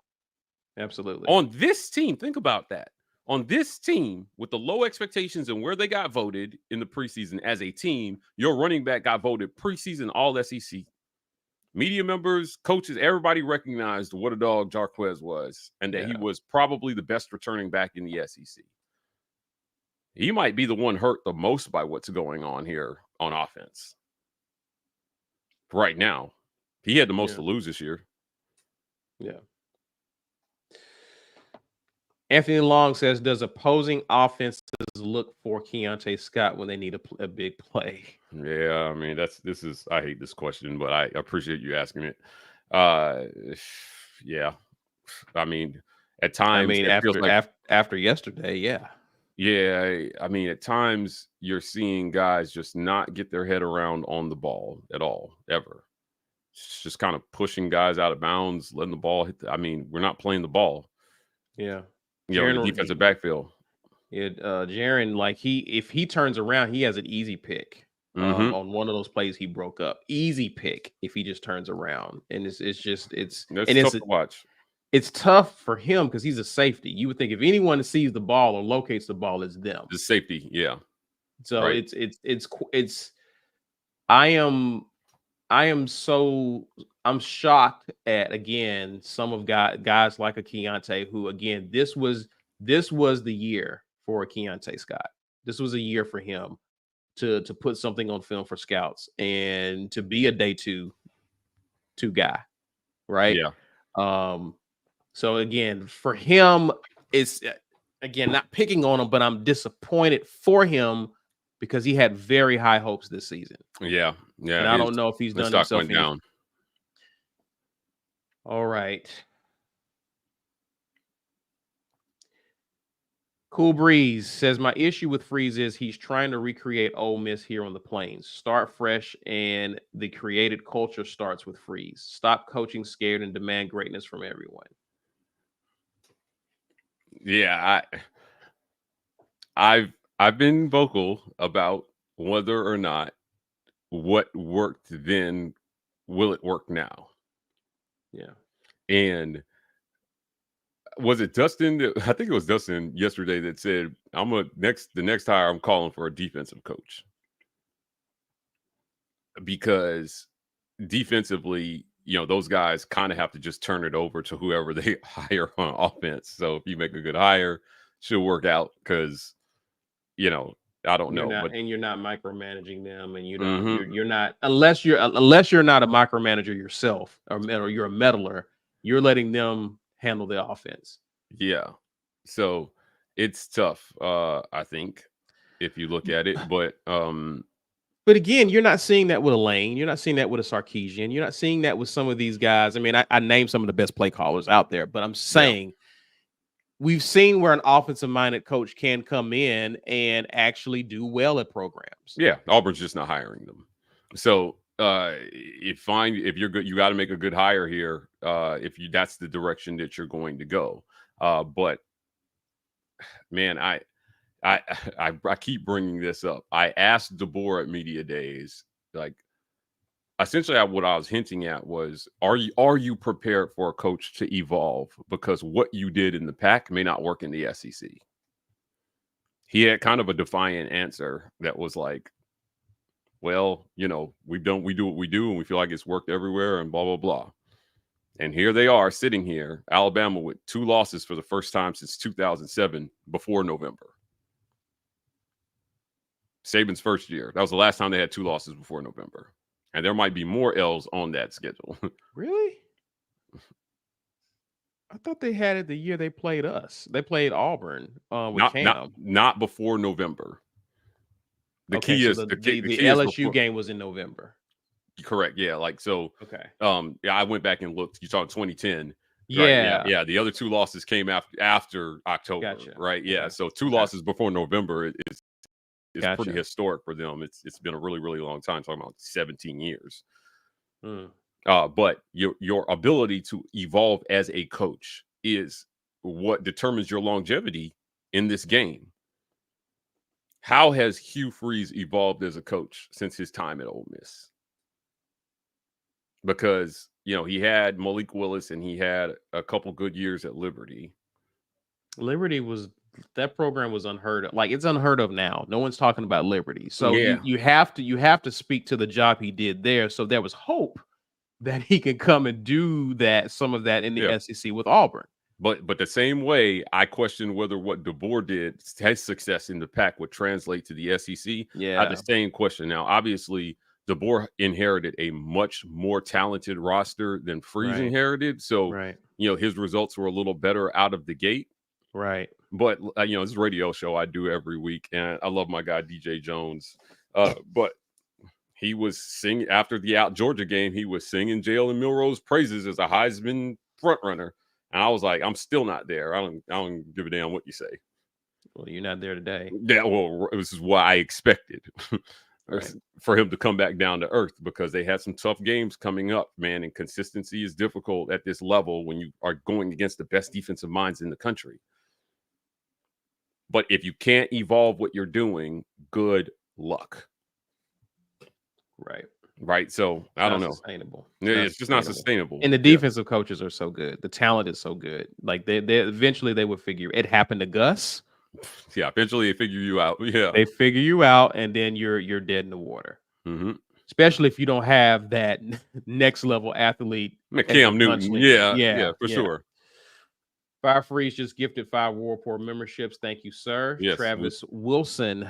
[SPEAKER 1] Absolutely.
[SPEAKER 3] On this team, think about that. On this team, with the low expectations and where they got voted in the preseason as a team, your running back got voted preseason All SEC. Media members, coaches, everybody recognized what a dog Jarquez was, and that he was probably the best returning back in the SEC. He might be the one hurt the most by what's going on here on offense. Right now, he had the most to lose this year.
[SPEAKER 1] Yeah. Anthony Long says, does opposing offenses look for Keontae Scott when they need a big play?
[SPEAKER 3] Yeah, I mean, I hate this question, but I appreciate you asking it. Yeah. I mean, at times,
[SPEAKER 1] after yesterday, yeah.
[SPEAKER 3] Yeah, I mean, at times you're seeing guys just not get their head around on the ball at all, ever. It's just kind of pushing guys out of bounds, letting the ball hit. We're not playing the ball.
[SPEAKER 1] Yeah.
[SPEAKER 3] The defensive backfield.
[SPEAKER 1] Yeah, Jaron, like if he turns around, he has an easy pick on one of those plays he broke up. Easy pick if he just turns around, and it's
[SPEAKER 3] tough to watch.
[SPEAKER 1] It's tough for him because he's a safety. You would think if anyone sees the ball or locates the ball, it's them.
[SPEAKER 3] The safety, yeah.
[SPEAKER 1] So right. I'm shocked at, again, some of guys like a Keontae who, again, this was the year for a Keontae Scott. This was a year for him to put something on film for scouts and to be a day two guy, right?
[SPEAKER 3] Yeah.
[SPEAKER 1] So again, for him, it's again not picking on him, but I'm disappointed for him because he had very high hopes this season.
[SPEAKER 3] Yeah.
[SPEAKER 1] And I don't know if he's done himself
[SPEAKER 3] down.
[SPEAKER 1] All right. Cool Breeze says, my issue with Freeze is he's trying to recreate Ole Miss here on the Plains. Start fresh, and the created culture starts with Freeze. Stop coaching scared and demand greatness from everyone.
[SPEAKER 3] Yeah, I've been vocal about whether or not what worked then will it work now.
[SPEAKER 1] Yeah.
[SPEAKER 3] And was it Dustin? I think it was Dustin yesterday that said, the next hire I'm calling for a defensive coach. Because defensively, those guys kind of have to just turn it over to whoever they hire on offense. So if you make a good hire, should work out because, I don't know.
[SPEAKER 1] And you're not micromanaging them, and you're not unless you're not a micromanager yourself or you're a meddler, you're letting them handle the offense.
[SPEAKER 3] Yeah. So it's tough, I think, if you look at it.
[SPEAKER 1] But again, you're not seeing that with a Lane. You're not seeing that with a Sarkisian. You're not seeing that with some of these guys. I mean, I named some of the best play callers out there, but I'm saying we've seen where an offensive-minded coach can come in and actually do well at programs.
[SPEAKER 3] Yeah, Auburn's just not hiring them. So if you're good, you got to make a good hire here. That's the direction that you're going to go. But man, I keep bringing this up. I asked DeBoer at media days, like, essentially what I was hinting at was, are you prepared for a coach to evolve? Because what you did in the Pac may not work in the SEC. He had kind of a defiant answer that was like, well, we do what we do, and we feel like it's worked everywhere, and blah, blah, blah. And here they are sitting here, Alabama with 2 losses for the first time since 2007 before November. Saban's first year. That was the last time they had 2 losses before November. And there might be more L's on that schedule.
[SPEAKER 1] Really? I thought they had it the year they played us. They played Auburn with Cam.
[SPEAKER 3] Not before November. The
[SPEAKER 1] Okay,
[SPEAKER 3] key
[SPEAKER 1] so
[SPEAKER 3] is
[SPEAKER 1] the
[SPEAKER 3] key
[SPEAKER 1] LSU
[SPEAKER 3] before,
[SPEAKER 1] game was in November.
[SPEAKER 3] correct. Yeah, like so.
[SPEAKER 1] Okay.
[SPEAKER 3] Yeah, I went back and looked. You talking 2010?
[SPEAKER 1] Yeah.
[SPEAKER 3] Right? Yeah. The other 2 losses came after October.
[SPEAKER 1] Gotcha.
[SPEAKER 3] Right? Yeah.
[SPEAKER 1] Okay.
[SPEAKER 3] So 2 losses before November is
[SPEAKER 1] Gotcha.
[SPEAKER 3] pretty historic for them. It's been a really, really long time. Talking about 17 years. But your ability to evolve as a coach is what determines your longevity in this game. How has Hugh Freeze evolved as a coach since his time at Ole Miss? Because, he had Malik Willis and he had a couple good years at Liberty.
[SPEAKER 1] That program was unheard of. Like, it's unheard of now. No one's talking about Liberty. So
[SPEAKER 3] Yeah.
[SPEAKER 1] you have to speak to the job he did there. So there was hope that he could come and do some of that in the SEC with Auburn.
[SPEAKER 3] But the same way, I question whether what DeBoer did, his success in the Pac, would translate to the SEC.
[SPEAKER 1] Yeah.
[SPEAKER 3] I have the same question. Now, obviously, DeBoer inherited a much more talented roster than Freeze inherited. So, his results were a little better out of the gate.
[SPEAKER 1] Right.
[SPEAKER 3] But, this is a radio show I do every week, and I love my guy, DJ Jones. But he was singing after the Georgia game. He was singing Jalen Milroe's praises as a Heisman frontrunner. And I was like, I'm still not there. I don't give a damn what you say.
[SPEAKER 1] Well, you're not there today.
[SPEAKER 3] Yeah, well, this is what I expected for him to come back down to earth, because they had some tough games coming up, man. And consistency is difficult at this level when you are going against the best defensive minds in the country. But if you can't evolve what you're doing, good luck. Right. So I don't know.
[SPEAKER 1] Sustainable.
[SPEAKER 3] It's just not sustainable.
[SPEAKER 1] And the defensive coaches are so good. The talent is so good. Like they eventually they would figure it happened to Gus.
[SPEAKER 3] Yeah, eventually they figure you out. Yeah,
[SPEAKER 1] they figure you out, and then you're dead in the water. Especially if you don't have that next level athlete.
[SPEAKER 3] Cam Newton. Yeah, for sure.
[SPEAKER 1] Fire Freeze just gifted 5 War Report memberships. Thank you, sir.
[SPEAKER 3] Yes.
[SPEAKER 1] Travis Wilson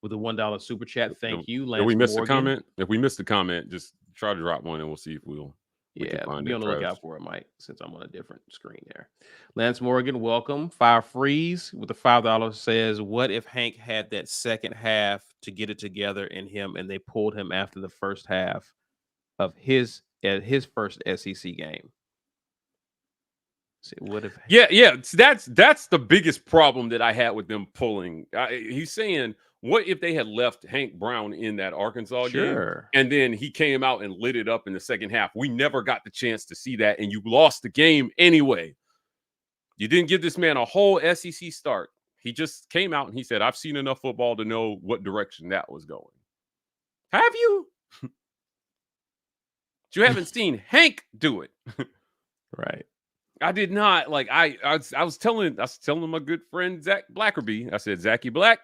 [SPEAKER 1] with a $1 super chat. Thank you.
[SPEAKER 3] Lance, if we missed a comment, just try to drop one and we'll see if we can find
[SPEAKER 1] be
[SPEAKER 3] it.
[SPEAKER 1] on the lookout for it, Mike, since I'm on a different screen there. Lance Morgan, welcome. Fire Freeze with the $5 says, what if Hank had that second half to get it together in him and they pulled him after the first half of his first SEC game? What if?
[SPEAKER 3] Yeah. That's the biggest problem that I had with them pulling. He's saying, what if they had left Hank Brown in that Arkansas game, and then he came out and lit it up in the second half? We never got the chance to see that, and you lost the game anyway. You didn't give this man a whole SEC start. He just came out and he said, I've seen enough football to know what direction that was going. Have you? You haven't seen Hank do it.
[SPEAKER 1] Right.
[SPEAKER 3] I did not. Like I was telling my good friend Zach Blackerby. I said, Zachy Black,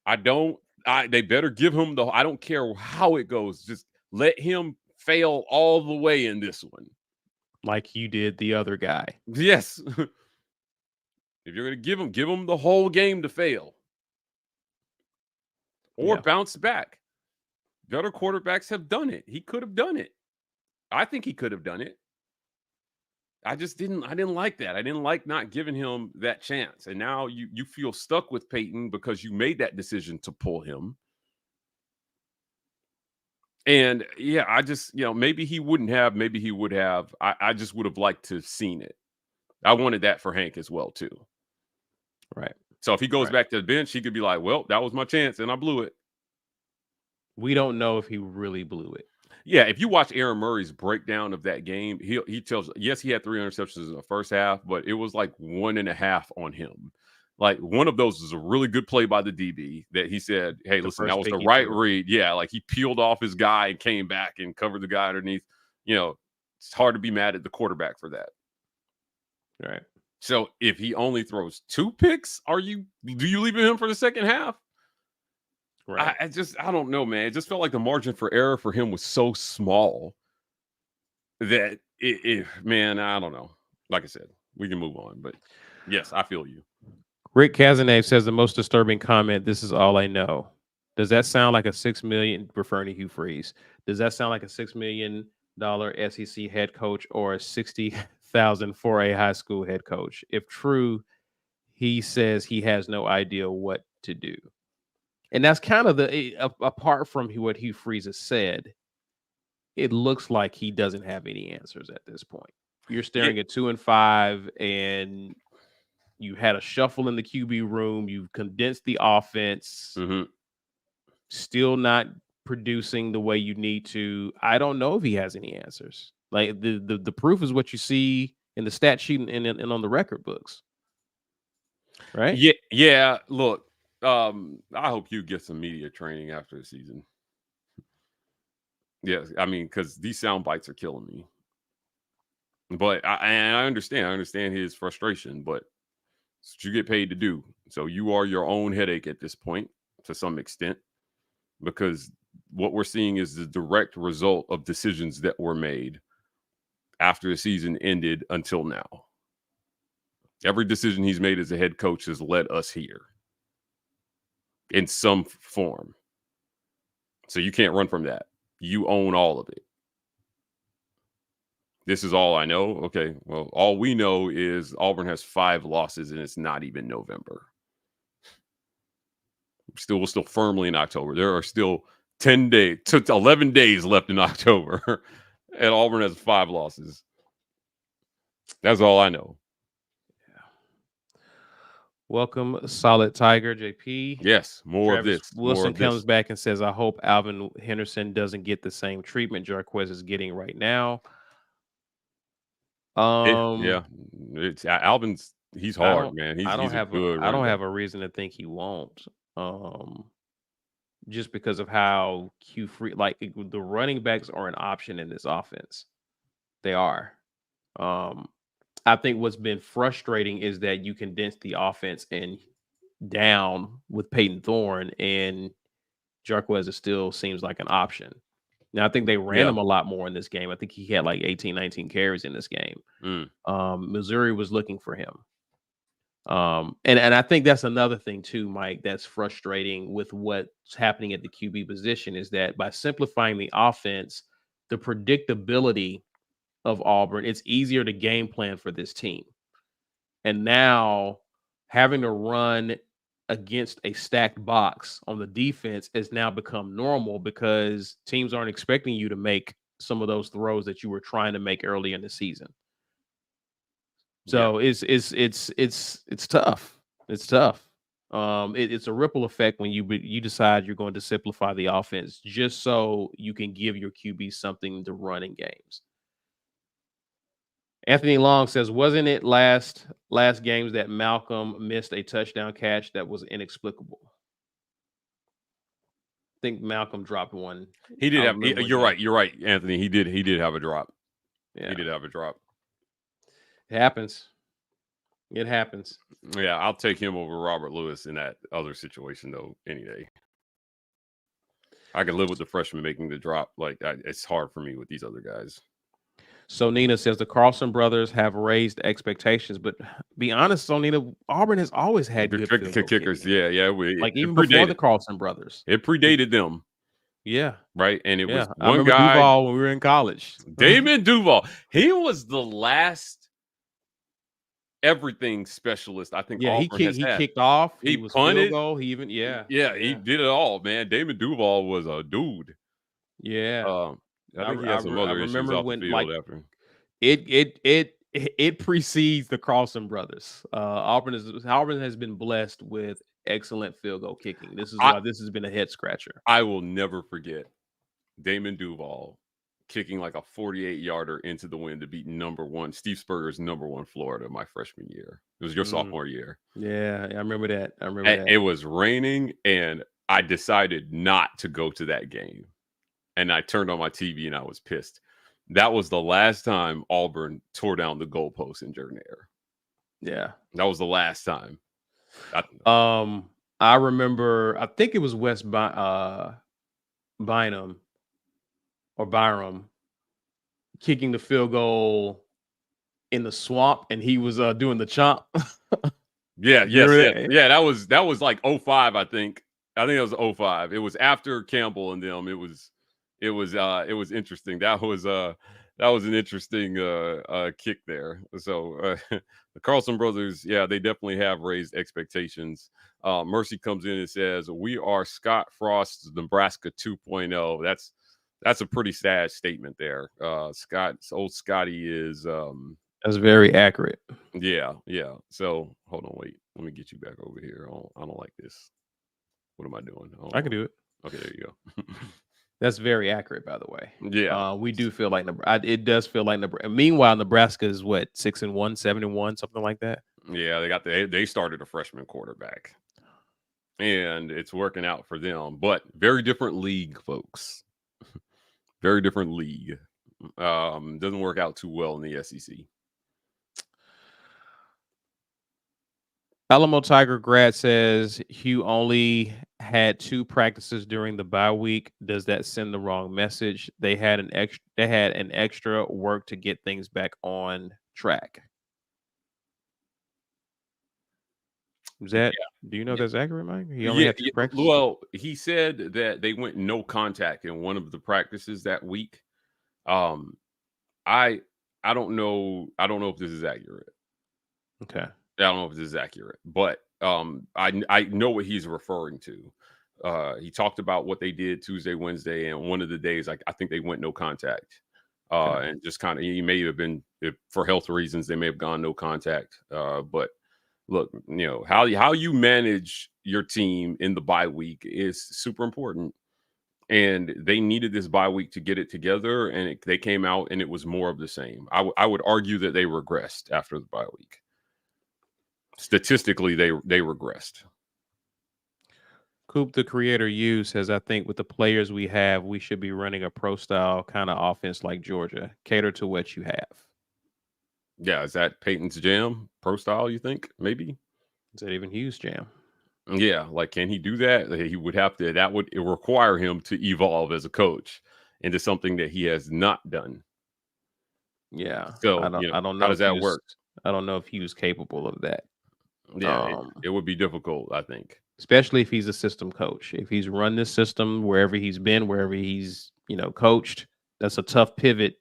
[SPEAKER 3] they better give him I don't care how it goes. Just let him fail all the way in this one.
[SPEAKER 1] Like you did the other guy.
[SPEAKER 3] Yes. If you're going to give him the whole game to fail. Or bounce back. Better quarterbacks have done it. He could have done it. I think he could have done it. I didn't like that. I didn't like not giving him that chance. And now you feel stuck with Peyton because you made that decision to pull him. And yeah, I just, maybe he wouldn't have, maybe he would have. I just would have liked to have seen it. I wanted that for Hank as well, too.
[SPEAKER 1] Right.
[SPEAKER 3] So if he goes back to the bench, he could be like, well, that was my chance and I blew it.
[SPEAKER 1] We don't know if he really blew it.
[SPEAKER 3] Yeah, if you watch Aaron Murray's breakdown of that game, he tells, yes, he had 3 interceptions in the first half, but it was like 1.5 on him. Like one of those was a really good play by the DB that he said, hey, listen, that was the right read. Yeah, like he peeled off his guy and came back and covered the guy underneath. It's hard to be mad at the quarterback for that.
[SPEAKER 1] Right.
[SPEAKER 3] So if he only throws 2 picks, do you leave him for the second half? Right. I don't know, man. It just felt like the margin for error for him was so small that man, I don't know. Like I said, we can move on, but yes, I feel you.
[SPEAKER 1] Rick Cazenave says the most disturbing comment, this is all I know. Does that sound like a $6 million, referring to Hugh Freeze? Does that sound like a $6 million SEC head coach or 60,000 for a high school head coach? If true, he says he has no idea what to do. And that's kind of apart from what Hugh Freeze has said, it looks like he doesn't have any answers at this point. You're staring at 2-5, and you had a shuffle in the QB room. You've condensed the offense.
[SPEAKER 3] Mm-hmm.
[SPEAKER 1] Still not producing the way you need to. I don't know if he has any answers. Like the proof is what you see in the stat sheet and on the record books. Right?
[SPEAKER 3] Yeah. Look, I hope you get some media training after the season. Yes, I mean, because these sound bites are killing me. But I understand his frustration, but it's what you get paid to do. So you are your own headache at this point to some extent, because what we're seeing is the direct result of decisions that were made after the season ended until now. Every decision he's made as a head coach has led us here in some form. So you can't run from that. You own all of it. This is all I know. Okay, well, all we know is Auburn has 5 losses and it's not even November. We're still firmly in October. There are still 10 days to 11 days left in October, and Auburn has 5 losses. That's all I know.
[SPEAKER 1] Welcome, Solid Tiger, JP.
[SPEAKER 3] Yes, more
[SPEAKER 1] Travis
[SPEAKER 3] of this.
[SPEAKER 1] Wilson comes back and says, I hope Alvin Henderson doesn't get the same treatment Jarquez is getting right now.
[SPEAKER 3] It's Alvin's. He's hard, man. He's good.
[SPEAKER 1] I don't have a reason to think he won't. Just because of how the running backs are an option in this offense. They are. I think what's been frustrating is that you condense the offense and down with Peyton Thorne, and Jarquez still seems like an option. Now, I think they ran him a lot more in this game. I think he had like 18, 19 carries in this game. Missouri was looking for him. And I think that's another thing too, Mike, that's frustrating with what's happening at the QB position is that by simplifying the offense, the predictability of Auburn, it's easier to game plan for this team. And now having to run against a stacked box on the defense has now become normal because teams aren't expecting you to make some of those throws that you were trying to make early in the season. So it's tough. It's tough. It's a ripple effect when you decide you're going to simplify the offense just so you can give your QB something to run in games. Anthony Long says, wasn't it last games that Malcolm missed a touchdown catch that was inexplicable? I think Malcolm dropped one.
[SPEAKER 3] He did have. You're right, Anthony. He did have a drop.
[SPEAKER 1] Yeah.
[SPEAKER 3] He did have a drop.
[SPEAKER 1] It happens.
[SPEAKER 3] Yeah, I'll take him over Robert Lewis in that other situation, though, any day. I can live with the freshman making the drop. It's hard for me with these other guys.
[SPEAKER 1] So Nina says the Carlson brothers have raised expectations, but be honest, so Nina, Auburn has always had good
[SPEAKER 3] kickers. Yeah.
[SPEAKER 1] Even before the Carlson brothers,
[SPEAKER 3] it predated them.
[SPEAKER 1] Yeah,
[SPEAKER 3] right. And it was
[SPEAKER 1] one guy. Duval when we were in college.
[SPEAKER 3] Damon Duval. He was the last everything specialist. I think.
[SPEAKER 1] Yeah,
[SPEAKER 3] Auburn
[SPEAKER 1] he kicked off.
[SPEAKER 3] He
[SPEAKER 1] was
[SPEAKER 3] punted.
[SPEAKER 1] Field goal. He even
[SPEAKER 3] he did it all, man. Damon Duval was a dude.
[SPEAKER 1] Yeah.
[SPEAKER 3] I think he had some other issues off the field after.
[SPEAKER 1] It precedes the Carlson brothers. Auburn has been blessed with excellent field goal kicking. This is why this has been a head scratcher.
[SPEAKER 3] I will never forget Damon Duval kicking like a 48-yarder into the wind to beat Steve Spurrier's #1 Florida my freshman year. It was your sophomore year.
[SPEAKER 1] Yeah, I remember that.
[SPEAKER 3] It was raining, and I decided not to go to that game. And I turned on my TV and I was pissed. That was the last time Auburn tore down the goalpost in Jordan-Hare.
[SPEAKER 1] Yeah.
[SPEAKER 3] That was the last time.
[SPEAKER 1] I remember, I think it was West Bynum kicking the field goal in the swamp, and he was doing the chomp.
[SPEAKER 3] Yeah, that was like 05, I think. I think it was 05. It was after Campbell and them. It was interesting. That was an interesting kick there. So the Carlson brothers, yeah, they definitely have raised expectations. Mercy comes in and says, "We are Scott Frost's Nebraska 2.0." That's a pretty sad statement there. Old Scotty is
[SPEAKER 1] That's very accurate.
[SPEAKER 3] yeah. So hold on, wait. Let me get you back over here. I don't like this. What am I doing?
[SPEAKER 1] I can do it.
[SPEAKER 3] Okay, there you go.
[SPEAKER 1] That's very accurate, by the way.
[SPEAKER 3] Yeah.
[SPEAKER 1] We do feel like it does feel like Nebraska. Meanwhile, Nebraska is what, 6-1, 7-1, something like that.
[SPEAKER 3] Yeah, they started a freshman quarterback, and it's working out for them. But very different league, folks. Very different league. Doesn't work out too well in the SEC.
[SPEAKER 1] Alamo Tiger Grad says Hugh only had 2 practices during the bye week. Does that send the wrong message? They had an extra work to get things back on track. Is that? Do you know if that's accurate, Mike? He only had 2 practices.
[SPEAKER 3] Well, he said that they went no contact in one of the practices that week. I don't know. I don't know if this is accurate.
[SPEAKER 1] Okay.
[SPEAKER 3] I don't know if this is accurate, but I know what he's referring to. He talked about what they did Tuesday, Wednesday, and one of the days, I think they went no contact. And just kind of, he may have been, for health reasons, they may have gone no contact. But look, how you manage your team in the bye week is super important. And they needed this bye week to get it together, and they came out and it was more of the same. I would argue that they regressed after the bye week. Statistically, they regressed.
[SPEAKER 1] Coop, the creator, says, I think with the players we have, we should be running a pro style kind of offense like Georgia. Cater to what you have.
[SPEAKER 3] Yeah, is that Peyton's jam? Pro style, you think? Maybe?
[SPEAKER 1] Is that even Hugh's jam?
[SPEAKER 3] Yeah, like, can he do that? He would have to, that would require him to evolve as a coach into something that he has not done.
[SPEAKER 1] Yeah.
[SPEAKER 3] So,
[SPEAKER 1] I don't know
[SPEAKER 3] how does that work?
[SPEAKER 1] I don't know if he was capable of that.
[SPEAKER 3] Yeah, it would be difficult, I think.
[SPEAKER 1] Especially if he's a system coach. If he's run this system wherever he's been, wherever he's, coached, that's a tough pivot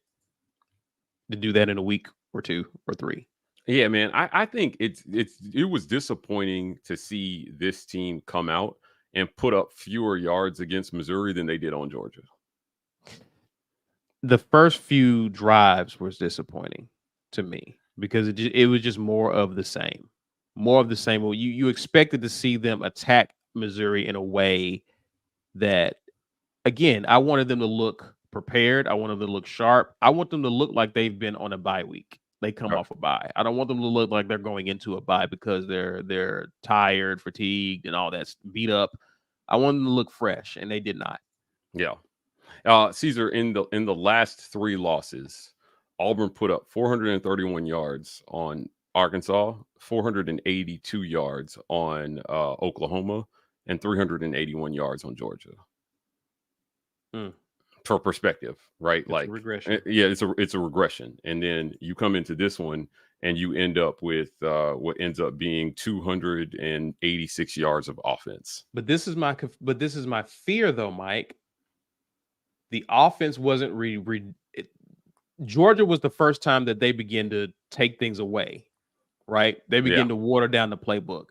[SPEAKER 1] to do that in a week or 2 or 3.
[SPEAKER 3] Yeah, man. I think it was disappointing to see this team come out and put up fewer yards against Missouri than they did on Georgia.
[SPEAKER 1] The first few drives was disappointing to me because it was just more of the same. More of the same. Well, you expected to see them attack Missouri in a way that, again, I wanted them to look prepared. I wanted them to look sharp. I want them to look like they've been on a bye week. They come off a bye. I don't want them to look like they're going into a bye because they're tired, fatigued, and all that's beat up. I want them to look fresh, and they did not.
[SPEAKER 3] Yeah. Caesar, in the last 3 losses, Auburn put up 431 yards on Arkansas, 482 yards on Oklahoma, and 381 yards on Georgia. For perspective, right?
[SPEAKER 1] It's a regression.
[SPEAKER 3] Yeah, it's a regression. And then you come into this one and you end up with what ends up being 286 yards of offense.
[SPEAKER 1] But this is my fear, though, Mike. The offense wasn't Georgia was the first time that they began to take things away, right? They began to water down the playbook.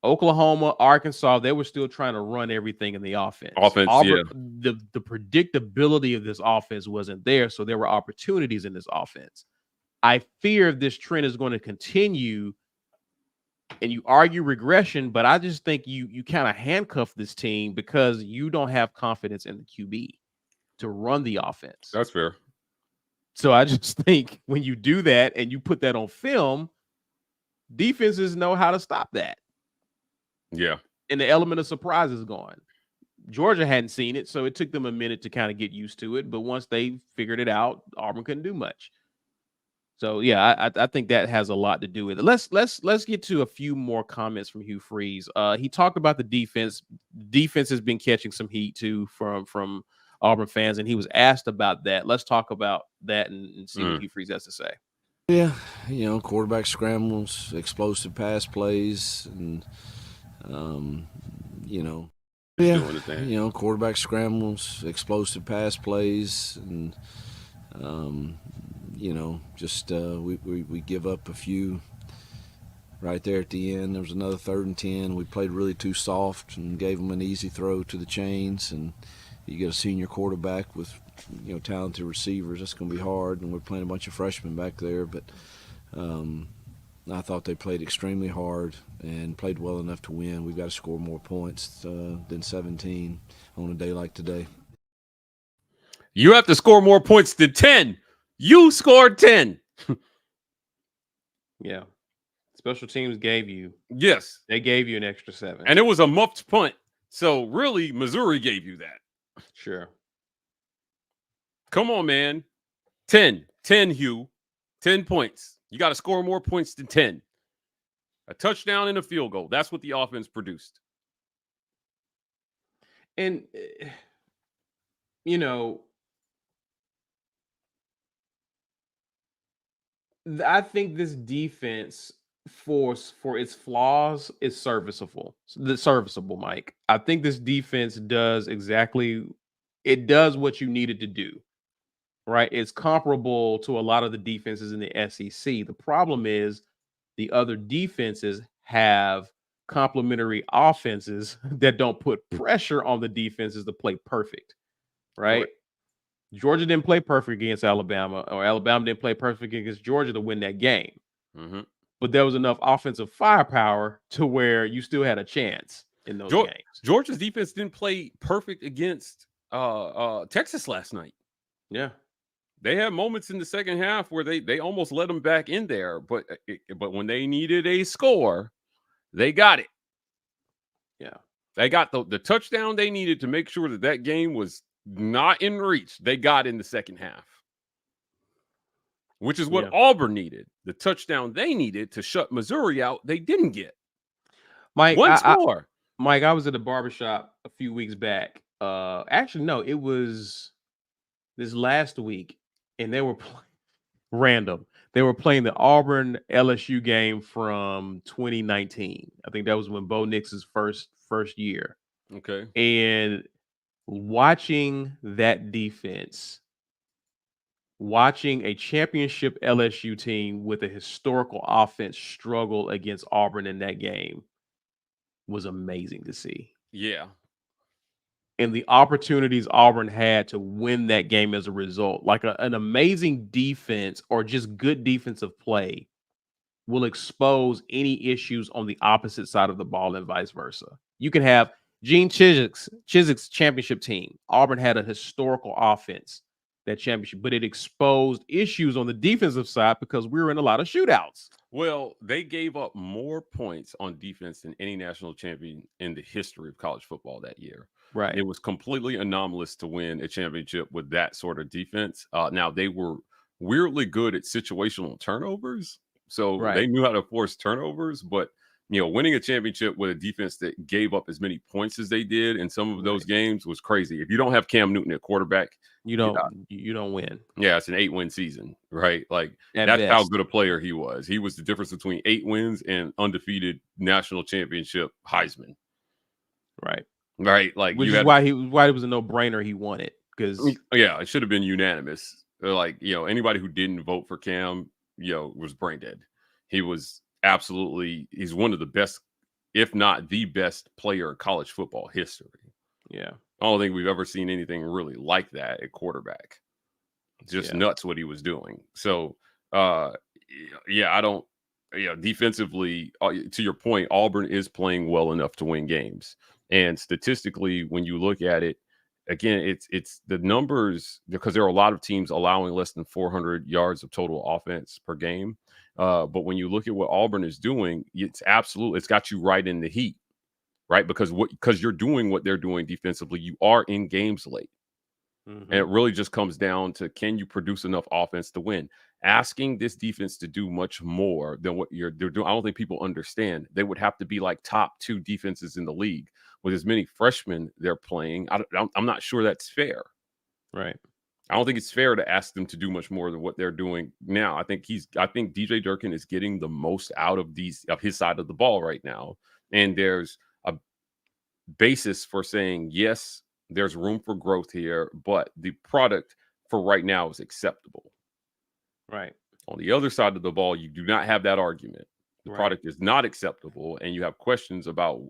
[SPEAKER 1] Oklahoma, Arkansas, they were still trying to run everything in the offense. Auburn, the predictability of this offense wasn't there, so there were opportunities in this offense. I fear this trend is going to continue, and you argue regression, but I just think you kind of handcuff this team because you don't have confidence in the QB to run the offense.
[SPEAKER 3] That's fair.
[SPEAKER 1] So I just think when you do that and you put that on film, defenses know how to stop that.
[SPEAKER 3] Yeah.
[SPEAKER 1] And the element of surprise is gone. Georgia hadn't seen it, so it took them a minute to kind of get used to it. But once they figured it out, Auburn couldn't do much. So yeah, I think that has a lot to do with it. Let's get to a few more comments from Hugh Freeze. He talked about the defense. Defense has been catching some heat too from Auburn fans, and he was asked about that. Let's talk about that and see what Hugh Freeze has to say.
[SPEAKER 4] Yeah, quarterback scrambles, explosive pass plays, and Yeah,
[SPEAKER 3] doing the thing.
[SPEAKER 4] you know, quarterback scrambles, explosive pass plays, and you know, just we give up a few right there at the end. There was another 3rd and 10. We played really too soft and gave them an easy throw to the chains. And you get a senior quarterback with, you know, talented receivers. That's going to be hard. And we're playing a bunch of freshmen back there. But I thought they played extremely hard and played well enough to win. We've got to score more points than 17 on a day like today.
[SPEAKER 3] You have to score more points than 10. You scored 10.
[SPEAKER 1] Yeah. Special teams gave you.
[SPEAKER 3] Yes.
[SPEAKER 1] They gave you an extra 7.
[SPEAKER 3] And it was a muffed punt. So really, Missouri gave you that.
[SPEAKER 1] Sure.
[SPEAKER 3] Come on, man. 10, Hugh. 10 points. You got to score more points than 10. A touchdown and a field goal. That's what the offense produced.
[SPEAKER 1] And, you know, I think this defense for its flaws is serviceable. Serviceable, Mike. I think this defense does what you needed to do. Right? It's comparable to a lot of the defenses in the SEC. The problem is the other defenses have complementary offenses that don't put pressure on the defenses to play perfect. Right? Georgia didn't play perfect against Alabama, or Alabama didn't play perfect against Georgia to win that game.
[SPEAKER 3] Mm-hmm.
[SPEAKER 1] But there was enough offensive firepower to where you still had a chance in those games.
[SPEAKER 3] Georgia's defense didn't play perfect against Texas last night.
[SPEAKER 1] Yeah.
[SPEAKER 3] They had moments in the second half where they almost let them back in there, but when they needed a score, they got it.
[SPEAKER 1] Yeah.
[SPEAKER 3] They got the touchdown they needed to make sure that game was not in reach. They got in the second half, which is what Auburn needed. The touchdown they needed to shut Missouri out, they didn't get.
[SPEAKER 1] Mike,
[SPEAKER 3] one score.
[SPEAKER 1] Mike, I was at a barbershop a few weeks back. Actually, no, it was this last week, and they were random. They were playing the Auburn LSU game from 2019. I think that was when Bo Nix's first year.
[SPEAKER 3] Okay.
[SPEAKER 1] And watching that defense, watching a championship LSU team with a historical offense struggle against Auburn in that game was amazing to see.
[SPEAKER 3] Yeah.
[SPEAKER 1] And the opportunities Auburn had to win that game as a result, like an amazing defense or just good defensive play will expose any issues on the opposite side of the ball and vice versa. You can have Gene Chiswick's championship team. Auburn had a historical offense that championship, but it exposed issues on the defensive side because we were in a lot of shootouts.
[SPEAKER 3] Well, they gave up more points on defense than any national champion in the history of college football that year.
[SPEAKER 1] Right.
[SPEAKER 3] It was completely anomalous to win a championship with that sort of defense. Now, they were weirdly good at situational turnovers. So they knew how to force turnovers, but winning a championship with a defense that gave up as many points as they did in some of those games was crazy. If you don't have Cam Newton at quarterback,
[SPEAKER 1] you don't win.
[SPEAKER 3] Yeah, it's an 8-win season, right? Like
[SPEAKER 1] at
[SPEAKER 3] that's
[SPEAKER 1] best.
[SPEAKER 3] How good a player he was. He was the difference between 8 wins and undefeated national championship Heisman.
[SPEAKER 1] Right.
[SPEAKER 3] Like
[SPEAKER 1] which is why it was a no-brainer he won it, because
[SPEAKER 3] it should have been unanimous. Like, anybody who didn't vote for Cam, was brain dead. He was he's one of the best, if not the best player in college football history.
[SPEAKER 1] Yeah.
[SPEAKER 3] I don't think we've ever seen anything really like that at quarterback. Just nuts what he was doing. So, defensively, to your point, Auburn is playing well enough to win games. And statistically, when you look at it, again, it's the numbers, because there are a lot of teams allowing less than 400 yards of total offense per game. But when you look at what Auburn is doing, it's got you right in the heat, right? Because you're doing what they're doing defensively, you are in games late. Mm-hmm. And it really just comes down to, can you produce enough offense to win? Asking this defense to do much more than what they're doing, I don't think people understand. They would have to be like top 2 defenses in the league with as many freshmen they're playing. I'm not sure that's fair.
[SPEAKER 1] Right.
[SPEAKER 3] I don't think it's fair to ask them to do much more than what they're doing now. I think DJ Durkin is getting the most out of his side of the ball right now. And there's basis for saying, yes, there's room for growth here, but the product for right now is acceptable.
[SPEAKER 1] Right.
[SPEAKER 3] On the other side of the ball, you do not have that argument. The
[SPEAKER 1] Right.
[SPEAKER 3] product is not acceptable, and you have questions about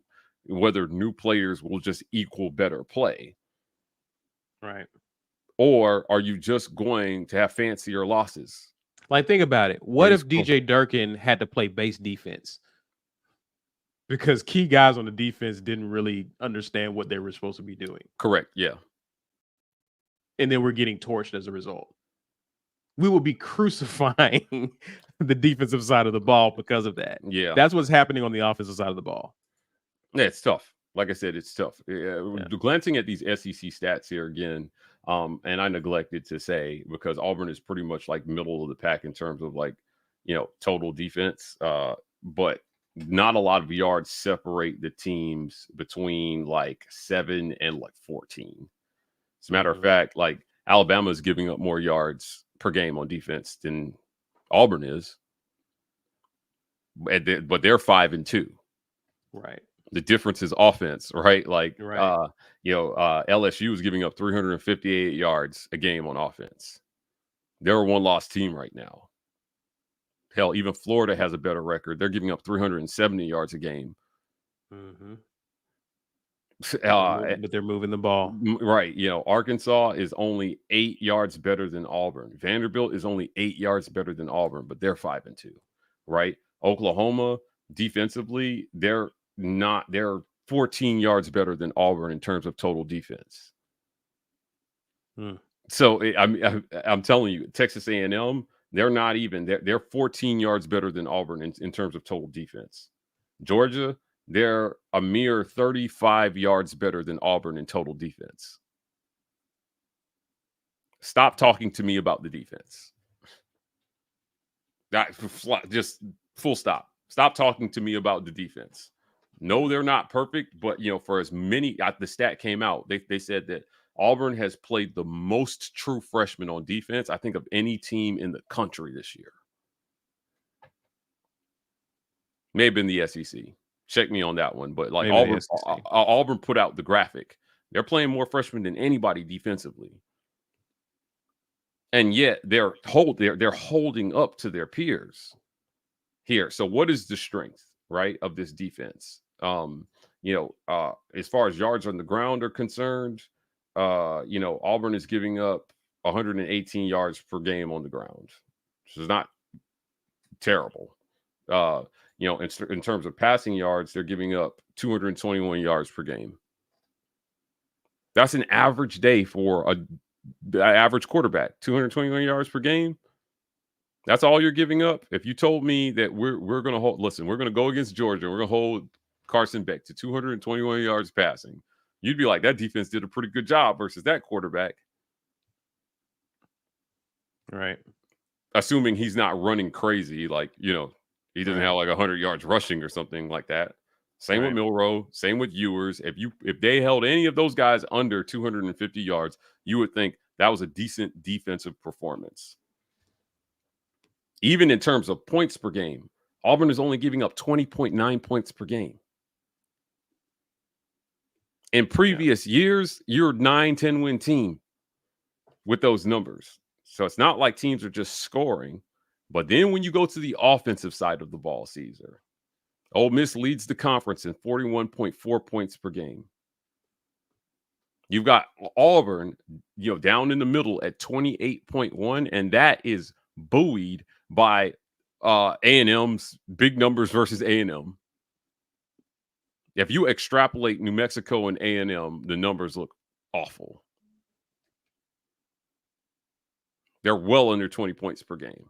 [SPEAKER 3] whether new players will just equal better play.
[SPEAKER 1] Right.
[SPEAKER 3] Or are you just going to have fancier losses?
[SPEAKER 1] Like, think about it. What if DJ Durkin had to play base defense? Because key guys on the defense didn't really understand what they were supposed to be doing.
[SPEAKER 3] Correct. Yeah.
[SPEAKER 1] And then we're getting torched as a result. We will be crucifying the defensive side of the ball because of that.
[SPEAKER 3] Yeah.
[SPEAKER 1] That's what's happening on the offensive side of the ball.
[SPEAKER 3] Yeah, it's tough. Like I said, it's tough. Glancing at these SEC stats here again, and I neglected to say, because Auburn is pretty much like middle of the pack in terms of like, total defense. But not a lot of yards separate the teams between like 7 and like 14. As a matter of fact, like Alabama is giving up more yards per game on defense than Auburn is. But they're 5-2.
[SPEAKER 1] Right.
[SPEAKER 3] The difference is offense, right? Like,
[SPEAKER 1] right.
[SPEAKER 3] LSU is giving up 358 yards a game on offense. They're a one-loss team right now. Hell, even Florida has a better record. They're giving up 370 yards a game.
[SPEAKER 1] Mm-hmm. But they're moving the ball.
[SPEAKER 3] Right. Arkansas is only 8 yards better than Auburn. Vanderbilt is only 8 yards better than Auburn, but they're 5-2, right? Oklahoma, defensively, they're 14 yards better than Auburn in terms of total defense. So I'm telling you, Texas A&M, they're not even. They're 14 yards better than Auburn in terms of total defense. Georgia, they're a mere 35 yards better than Auburn in total defense. Stop talking to me about the defense. Just full stop. Stop talking to me about the defense. No, they're not perfect, but for as many, the stat came out, they said that Auburn has played the most true freshmen on defense, I think, of any team in the country this year. May have been the SEC. Check me on that one, but like Auburn put out the graphic. They're playing more freshmen than anybody defensively, and yet they're holding up to their peers here. So, what is the strength, right, of this defense? As far as yards on the ground are concerned, Auburn is giving up 118 yards per game on the ground, which is not terrible. In terms of passing yards, they're giving up 221 yards per game. That's an average day for an average quarterback, 221 yards per game. That's all you're giving up. If you told me that we're going to we're going to go against Georgia, we're going to hold Carson Beck to 221 yards passing, you'd be like, that defense did a pretty good job versus that quarterback.
[SPEAKER 1] Right.
[SPEAKER 3] Assuming he's not running crazy, like, he doesn't have like 100 yards rushing or something like that. Same with Milroe, same with Ewers. If they held any of those guys under 250 yards, you would think that was a decent defensive performance. Even in terms of points per game, Auburn is only giving up 20.9 points per game. In previous years, you're a 9-10 win team with those numbers. So it's not like teams are just scoring. But then when you go to the offensive side of the ball, Caesar, Ole Miss leads the conference in 41.4 points per game. You've got Auburn, down in the middle at 28.1, and that is buoyed by A&M's big numbers versus A&M. If you extrapolate New Mexico and A&M, the numbers look awful. They're well under 20 points per game.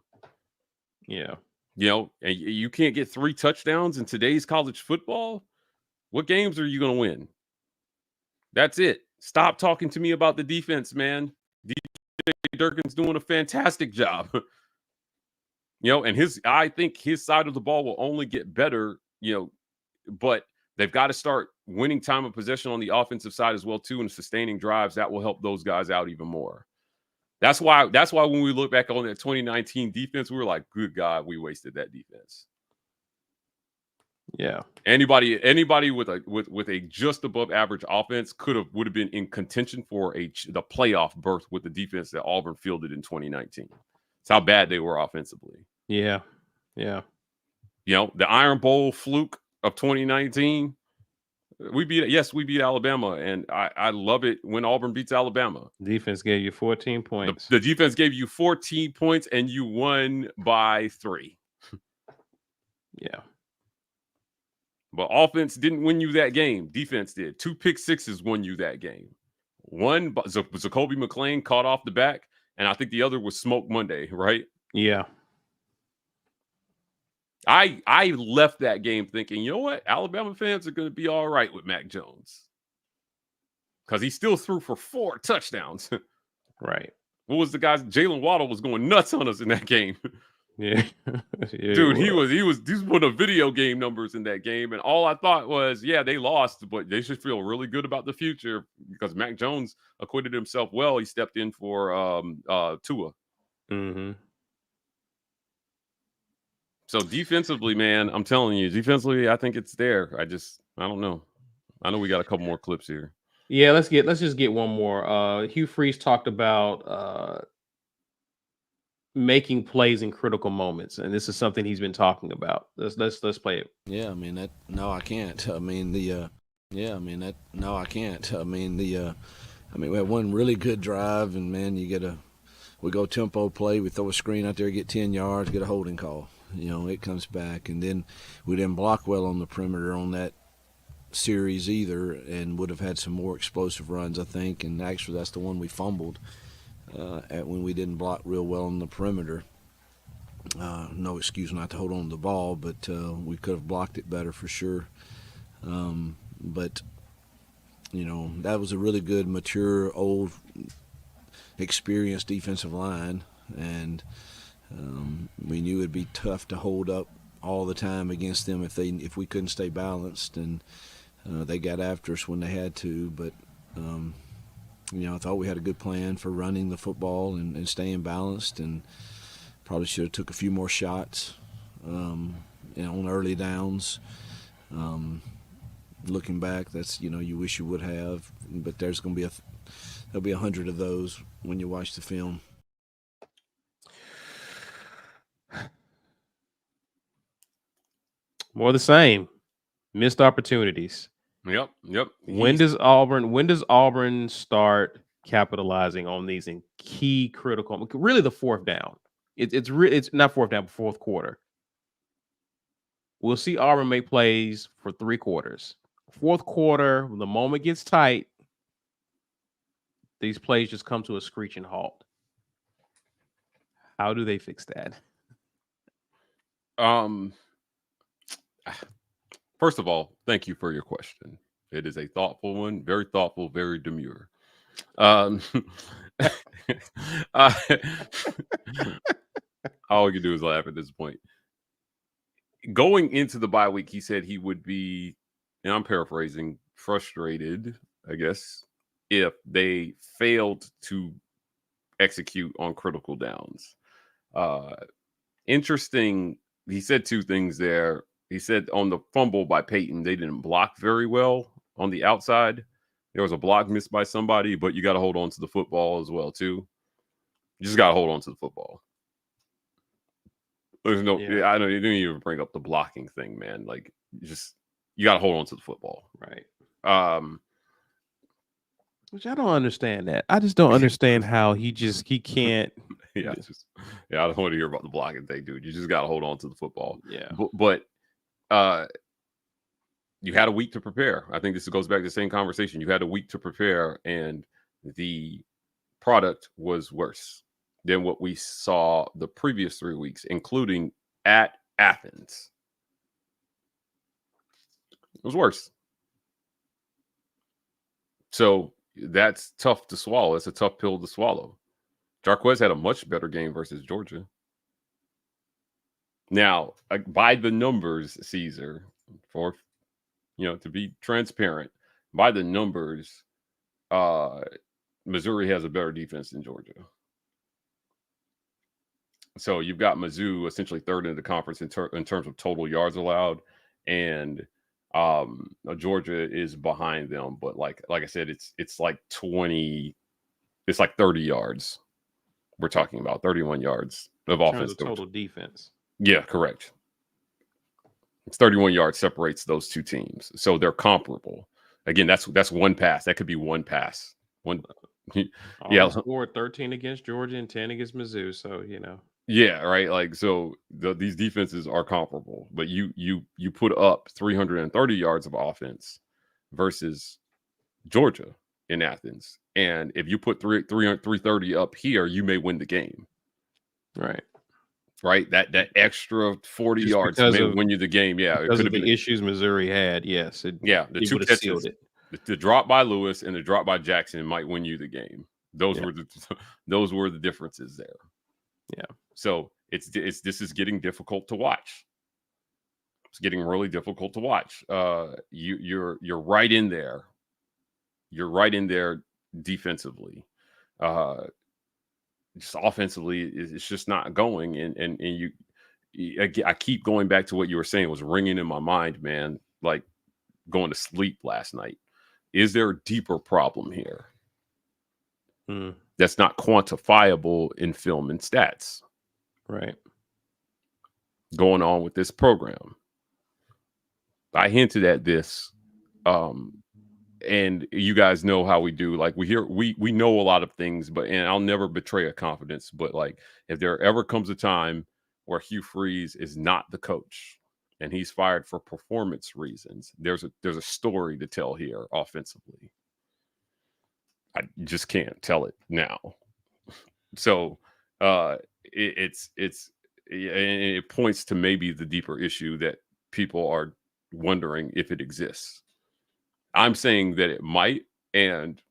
[SPEAKER 1] Yeah.
[SPEAKER 3] And you can't get 3 touchdowns in today's college football. What games are you going to win? That's it. Stop talking to me about the defense, man. DJ Durkin's doing a fantastic job. And I think his side of the ball will only get better, but they've got to start winning time of possession on the offensive side as well, too, and sustaining drives. That will help those guys out even more. That's why when we look back on that 2019 defense, we were like, good God, we wasted that defense.
[SPEAKER 1] Yeah.
[SPEAKER 3] Anybody with a just above average offense would have been in contention for the playoff berth with the defense that Auburn fielded in 2019. It's how bad they were offensively.
[SPEAKER 1] Yeah. Yeah.
[SPEAKER 3] You know, the Iron Bowl fluke of 2019. We beat Alabama, and I love it when Auburn beats Alabama.
[SPEAKER 1] Defense gave you 14 points.
[SPEAKER 3] The defense gave you 14 points, and you won by 3.
[SPEAKER 1] Yeah.
[SPEAKER 3] But offense didn't win you that game. Defense did. 2 pick sixes won you that game. One, Zacoby McClain caught off the back, and I think the other was Smoke Monday, right?
[SPEAKER 1] Yeah.
[SPEAKER 3] I left that game thinking, you know what? Alabama fans are going to be all right with Mac Jones. Because he still threw for 4 touchdowns.
[SPEAKER 1] Right.
[SPEAKER 3] What was the guy? Jalen Waddle was going nuts on us in that game.
[SPEAKER 1] Yeah.
[SPEAKER 3] Dude, he was putting up video game numbers in that game. And all I thought was, yeah, they lost, but they should feel really good about the future because Mac Jones acquitted himself well. He stepped in for Tua.
[SPEAKER 1] Mm-hmm.
[SPEAKER 3] So defensively, man, I'm telling you, defensively, I think it's there. I don't know. I know we got a couple more clips here.
[SPEAKER 1] Yeah, let's just get one more. Hugh Freeze talked about making plays in critical moments, and this is something he's been talking about. Let's play it.
[SPEAKER 4] Yeah, I mean no, I can't. I mean no, I can't. I mean we had one really good drive, and man, we go tempo play, we throw a screen out there, get 10 yards, get a holding call. You know, it comes back, and then we didn't block well on the perimeter on that series either, and would have had some more explosive runs, I think. And actually, that's the one we fumbled when we didn't block real well on the perimeter. No excuse not to hold on to the ball, but we could have blocked it better for sure. But you know, that was a really good, mature, old, experienced defensive line, and we knew it'd be tough to hold up all the time against them if we couldn't stay balanced, and they got after us when they had to. But you know, I thought we had a good plan for running the football and staying balanced, and probably should have took a few more shots on early downs. Looking back, that's, you know, you wish you would have, but there'll be 100 of those when you watch the film.
[SPEAKER 1] More the same. Missed opportunities.
[SPEAKER 3] Yep.
[SPEAKER 1] When does Auburn start capitalizing on these in key critical, really the fourth down? It's not fourth down, but fourth quarter. We'll see Auburn make plays for 3 quarters. Fourth quarter, when the moment gets tight, these plays just come to a screeching halt. How do they fix that?
[SPEAKER 3] First of all, thank you for your question. It is a thoughtful one, very thoughtful, very demure. All we can do is laugh at this point. Going into the bye week, he said he would be, and I'm paraphrasing, frustrated, I guess, if they failed to execute on critical downs. Interesting. He said 2 things there. He said on the fumble by Peyton, they didn't block very well on the outside. There was a block missed by somebody, but you got to hold on to the football as well, too. You just got to hold on to the football. There's no, yeah. I know you didn't even bring up the blocking thing, man. Like, you got to hold on to the football.
[SPEAKER 1] Right. Which I don't understand that. I just don't understand how he can't.
[SPEAKER 3] Yeah, I don't want to hear about the blocking thing, dude. You just got to hold on to the football.
[SPEAKER 1] Yeah.
[SPEAKER 3] But you had a week to prepare. I think this goes back to the same conversation. You had a week to prepare, and the product was worse than what we saw the previous 3 weeks, including at Athens. It was worse. So that's tough to swallow. It's a tough pill to swallow. Jarquez had a much better game versus Georgia. Now, by the numbers, Caesar, to be transparent, by the numbers, Missouri has a better defense than Georgia. So you've got Mizzou essentially third in the conference in terms of total yards allowed, and Georgia is behind them. But like I said, it's like 30 yards. We're talking about 31 yards of offense.
[SPEAKER 1] The total defense.
[SPEAKER 3] Yeah, correct. It's 31 yards separates those two teams, so they're comparable. Again, that's one pass. That could be one pass.
[SPEAKER 1] Yeah, scored 13 against Georgia and 10 against Mizzou. So
[SPEAKER 3] Yeah, right. Like so, these defenses are comparable, but you put up 330 yards of offense versus Georgia in Athens, and if you put 330 up here, you may win the game. Right. That extra 40 yards may win you the game. Yeah,
[SPEAKER 1] because of the issues Missouri had. Yes.
[SPEAKER 3] The two catches, the drop by Lewis and the drop by Jackson might win you the game. Those were the differences there.
[SPEAKER 1] Yeah.
[SPEAKER 3] So this is getting difficult to watch. It's getting really difficult to watch. You're right in there. You're right in there defensively. Just offensively, it's just not going. And I keep going back to what you were saying. It was ringing in my mind, man. Like going to sleep last night. Is there a deeper problem here? That's not quantifiable in film and stats.
[SPEAKER 1] Right.
[SPEAKER 3] Going on with this program. I hinted at this. And you guys know how we do. Like we know a lot of things, and I'll never betray a confidence. But like, if there ever comes a time where Hugh Freeze is not the coach and he's fired for performance reasons, there's a story to tell here offensively. I just can't tell it now. So it points to maybe the deeper issue that people are wondering if it exists. I'm saying that it might, and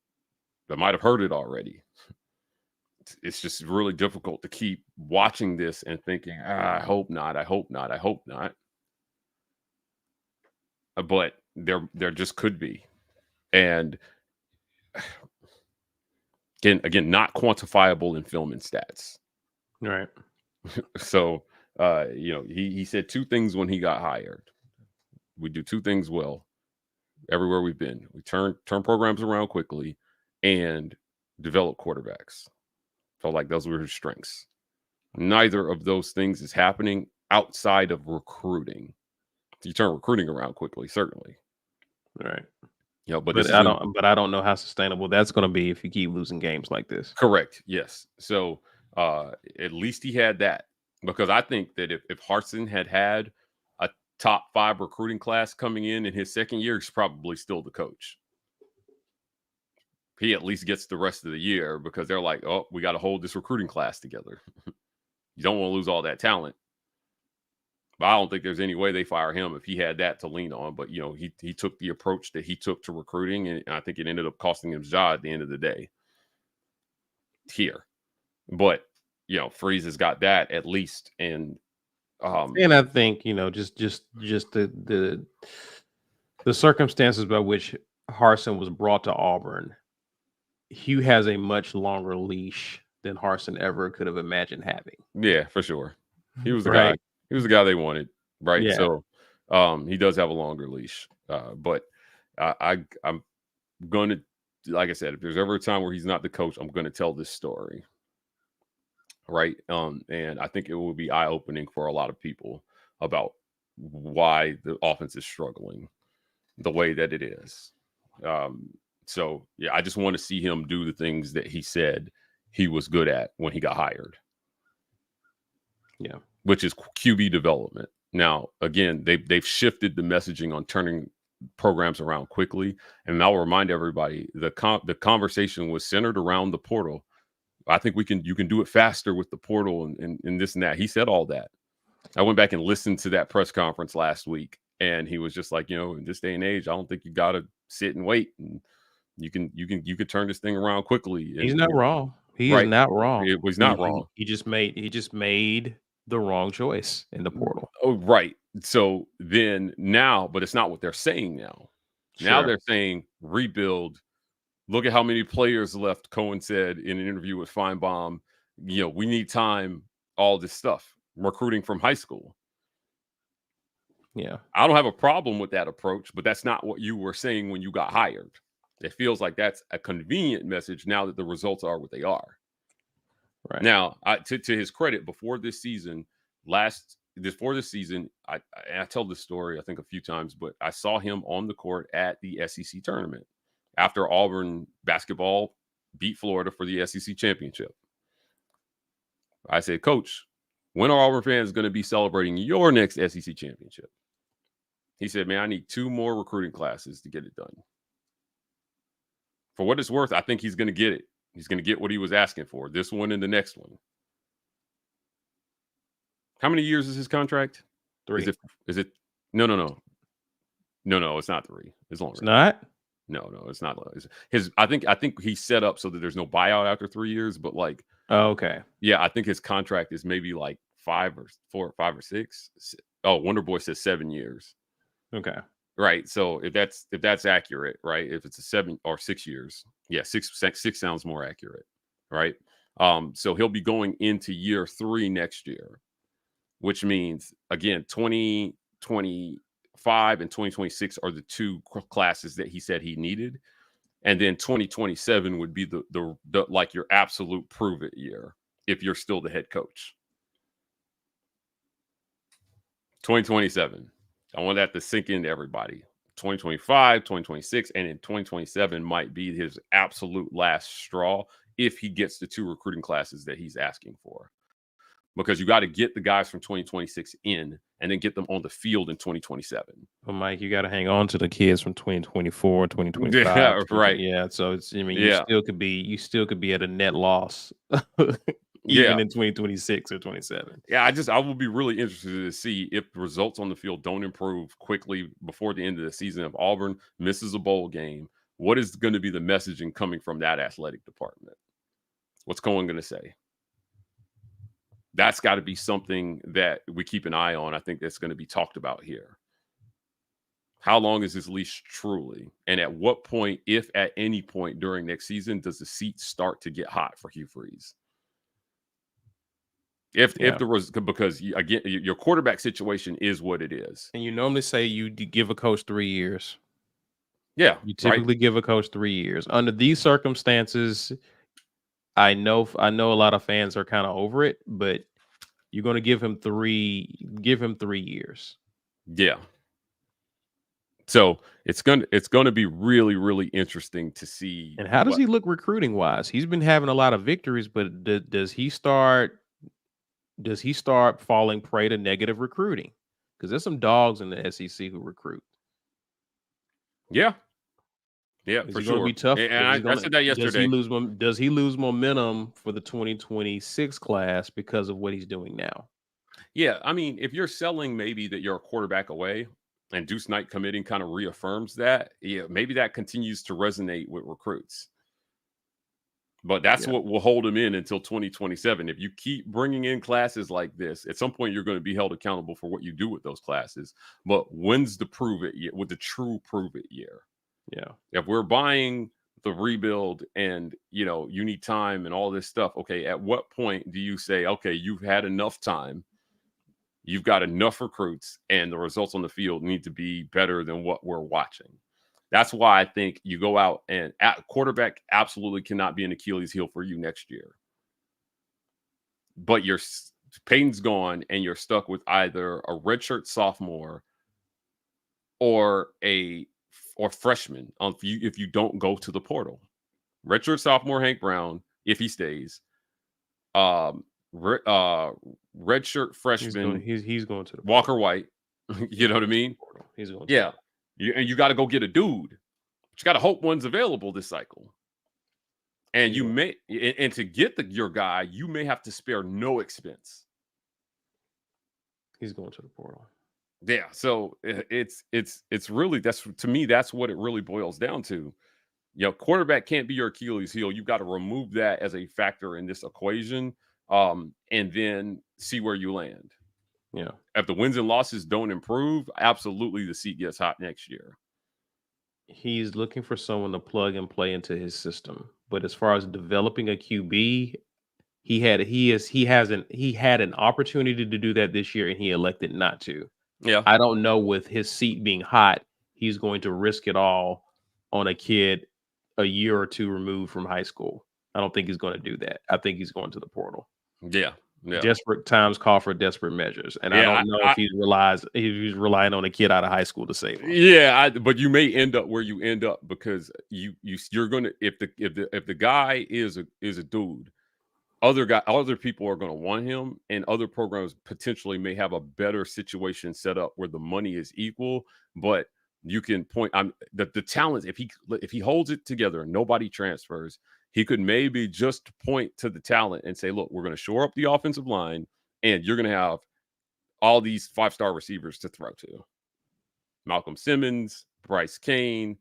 [SPEAKER 3] I might have heard it already. It's just really difficult to keep watching this and thinking, I hope not, I hope not, I hope not. But there just could be. And again, not quantifiable in film and stats.
[SPEAKER 1] Right.
[SPEAKER 3] So, he said two things when he got hired. We do two things well. Everywhere we've been, we turn programs around quickly and develop quarterbacks. Felt like those were his strengths. Neither of those things is happening outside of recruiting. You turn recruiting around quickly, certainly.
[SPEAKER 1] Right.
[SPEAKER 3] But
[SPEAKER 1] I don't know how sustainable that's going to be if you keep losing games like this.
[SPEAKER 3] Correct. Yes. So at least he had that, because I think that if Harsin had a top 5 recruiting class coming in his second year, he's probably still the coach. He at least gets the rest of the year, because they're like, oh, we got to hold this recruiting class together. You don't want to lose all that talent. But I don't think there's any way they fire him if he had that to lean on. But, he took the approach that he took to recruiting, and I think it ended up costing him his job at the end of the day here. But, Freeze has got that at least. And
[SPEAKER 1] I think, just the circumstances by which Harsin was brought to Auburn, Hugh has a much longer leash than Harsin ever could have imagined having.
[SPEAKER 3] Yeah, for sure. He was the guy. He was the guy they wanted, right?
[SPEAKER 1] Yeah.
[SPEAKER 3] So he does have a longer leash. But I'm going to, like I said, if there's ever a time where he's not the coach, I'm going to tell this story. Right. And I think it will be eye-opening for a lot of people about why the offense is struggling the way that it is. So, yeah, I just want to see him do the things that he said he was good at when he got hired.
[SPEAKER 1] Yeah.
[SPEAKER 3] Which is QB development. Now, again, they've shifted the messaging on turning programs around quickly. And I'll remind everybody, the conversation was centered around the portal. I think you can do it faster with the portal and this and that. He said all that. I went back and listened to that press conference last week, and he was just like, in this day and age, I don't think you got to sit and wait. And you can turn this thing around quickly. And,
[SPEAKER 1] he's not wrong. He is not wrong.
[SPEAKER 3] It was not wrong.
[SPEAKER 1] He just made the wrong choice in the portal.
[SPEAKER 3] Oh, right. So then now, but it's not what they're saying now. Sure. Now they're saying rebuild. Look at how many players left, Cohen said in an interview with Feinbaum. We need time, all this stuff. Recruiting from high school.
[SPEAKER 1] Yeah.
[SPEAKER 3] I don't have a problem with that approach, but that's not what you were saying when you got hired. It feels like that's a convenient message now that the results are what they are.
[SPEAKER 1] Right.
[SPEAKER 3] Now, to his credit, before this season, I tell this story I think a few times, but I saw him on the court at the SEC tournament after Auburn basketball beat Florida for the SEC championship. I said, Coach, when are Auburn fans going to be celebrating your next SEC championship? He said, man, I need 2 more recruiting classes to get it done. For what it's worth, I think he's going to get it. He's going to get what he was asking for, this one and the next one. How many years is his contract?
[SPEAKER 1] 3.
[SPEAKER 3] Is it? No, it's not 3. It's longer.
[SPEAKER 1] It's not?
[SPEAKER 3] No, it's not. I think he's set up so that there's no buyout after 3 years, but like,
[SPEAKER 1] oh, okay.
[SPEAKER 3] Yeah, I think his contract is maybe like 5 or 6. Oh, Wonder Boy says 7 years.
[SPEAKER 1] Okay.
[SPEAKER 3] Right. So if that's accurate, right? If it's a 7 or 6 years, yeah, 6 sounds more accurate, right? So he'll be going into year 3 next year, which means again 2025 and 2026 are the 2 classes that he said he needed, and then 2027 would be the like your absolute prove it year if you're still the head coach. 2027. I want that to sink into everybody. 2025, 2026, and in 2027 might be his absolute last straw if he gets the 2 recruiting classes that he's asking for. Because you got to get the guys from 2026 in and then get them on the field in 2027.
[SPEAKER 1] Well, Mike, you got to hang on to the kids from 2024, 2025.
[SPEAKER 3] Yeah, right.
[SPEAKER 1] Yeah, so it's, I mean, you still could be at a net loss. Even in 2026 or 27.
[SPEAKER 3] Yeah, I will be really interested to see if the results on the field don't improve quickly before the end of the season. If Auburn misses a bowl game, what is going to be the messaging coming from that athletic department? What's Cohen going to say? That's got to be something that we keep an eye on. I think that's going to be talked about here. How long is this leash truly? And at what point, if at any point during next season, does the seat start to get hot for Hugh Freeze? If there was, because again, your quarterback situation is what it is.
[SPEAKER 1] And you normally say you give a coach 3 years.
[SPEAKER 3] Yeah.
[SPEAKER 1] You typically give a coach 3 years. Under these circumstances, I know a lot of fans are kind of over it, but you're going to give him 3 years. Yeah.
[SPEAKER 3] So it's going to be really, really interesting to see.
[SPEAKER 1] And how does he look recruiting wise? He's been having a lot of victories, but does he start falling prey to negative recruiting? Because there's some dogs in the SEC who recruit.
[SPEAKER 3] Yeah, for sure.
[SPEAKER 1] Be tough.
[SPEAKER 3] And I said that yesterday.
[SPEAKER 1] Does he lose momentum for the 2026 class because of what he's doing now?
[SPEAKER 3] Yeah, I mean, if you're selling maybe that you're a quarterback away, and Deuce Knight committing kind of reaffirms that, yeah, maybe that continues to resonate with recruits. But that's what will hold him in until 2027. If you keep bringing in classes like this, at some point you're going to be held accountable for what you do with those classes. But when's the prove it year? With the true prove it year?
[SPEAKER 1] Yeah.
[SPEAKER 3] If we're buying the rebuild and you need time and all this stuff, okay, at what point do you say, okay, you've had enough time, you've got enough recruits, and the results on the field need to be better than what we're watching? That's why I think you go out and quarterback absolutely cannot be an Achilles heel for you next year. But Peyton's gone, and you're stuck with either a redshirt sophomore or freshman if you don't go to the portal. Redshirt sophomore Hank Brown, if he stays. Redshirt freshman.
[SPEAKER 1] He's going to the
[SPEAKER 3] Walker White. You know what I mean?
[SPEAKER 1] He's going.
[SPEAKER 3] Yeah. And you got to go get a dude. But you got to hope one's available this cycle. And and to get your guy, you may have to spare no expense.
[SPEAKER 1] He's going to the portal.
[SPEAKER 3] Yeah. So it's really, to me, that's what it really boils down to. Quarterback can't be your Achilles heel. You've got to remove that as a factor in this equation, and then see where you land.
[SPEAKER 1] Yeah.
[SPEAKER 3] If the wins and losses don't improve, absolutely the seat gets hot next year.
[SPEAKER 1] He's looking for someone to plug and play into his system. But as far as developing a QB, he had an opportunity to do that this year, and he elected not to.
[SPEAKER 3] Yeah.
[SPEAKER 1] I don't know, with his seat being hot, he's going to risk it all on a kid a year or two removed from high school. I don't think he's going to do that. I think he's going to the portal.
[SPEAKER 3] Yeah. Yeah.
[SPEAKER 1] Desperate times call for desperate measures, and I don't know if he's relying on a kid out of high school to save him.
[SPEAKER 3] Yeah, but you may end up where you end up because you're gonna, if the guy is a dude, other people are gonna want him, and other programs potentially may have a better situation set up where the money is equal, but you can point the talent, if he holds it together and nobody transfers, he could maybe just point to the talent and say, look, we're going to shore up the offensive line, and you're going to have all these 5-star receivers to throw to. Malcolm Simmons, Bryce Kane,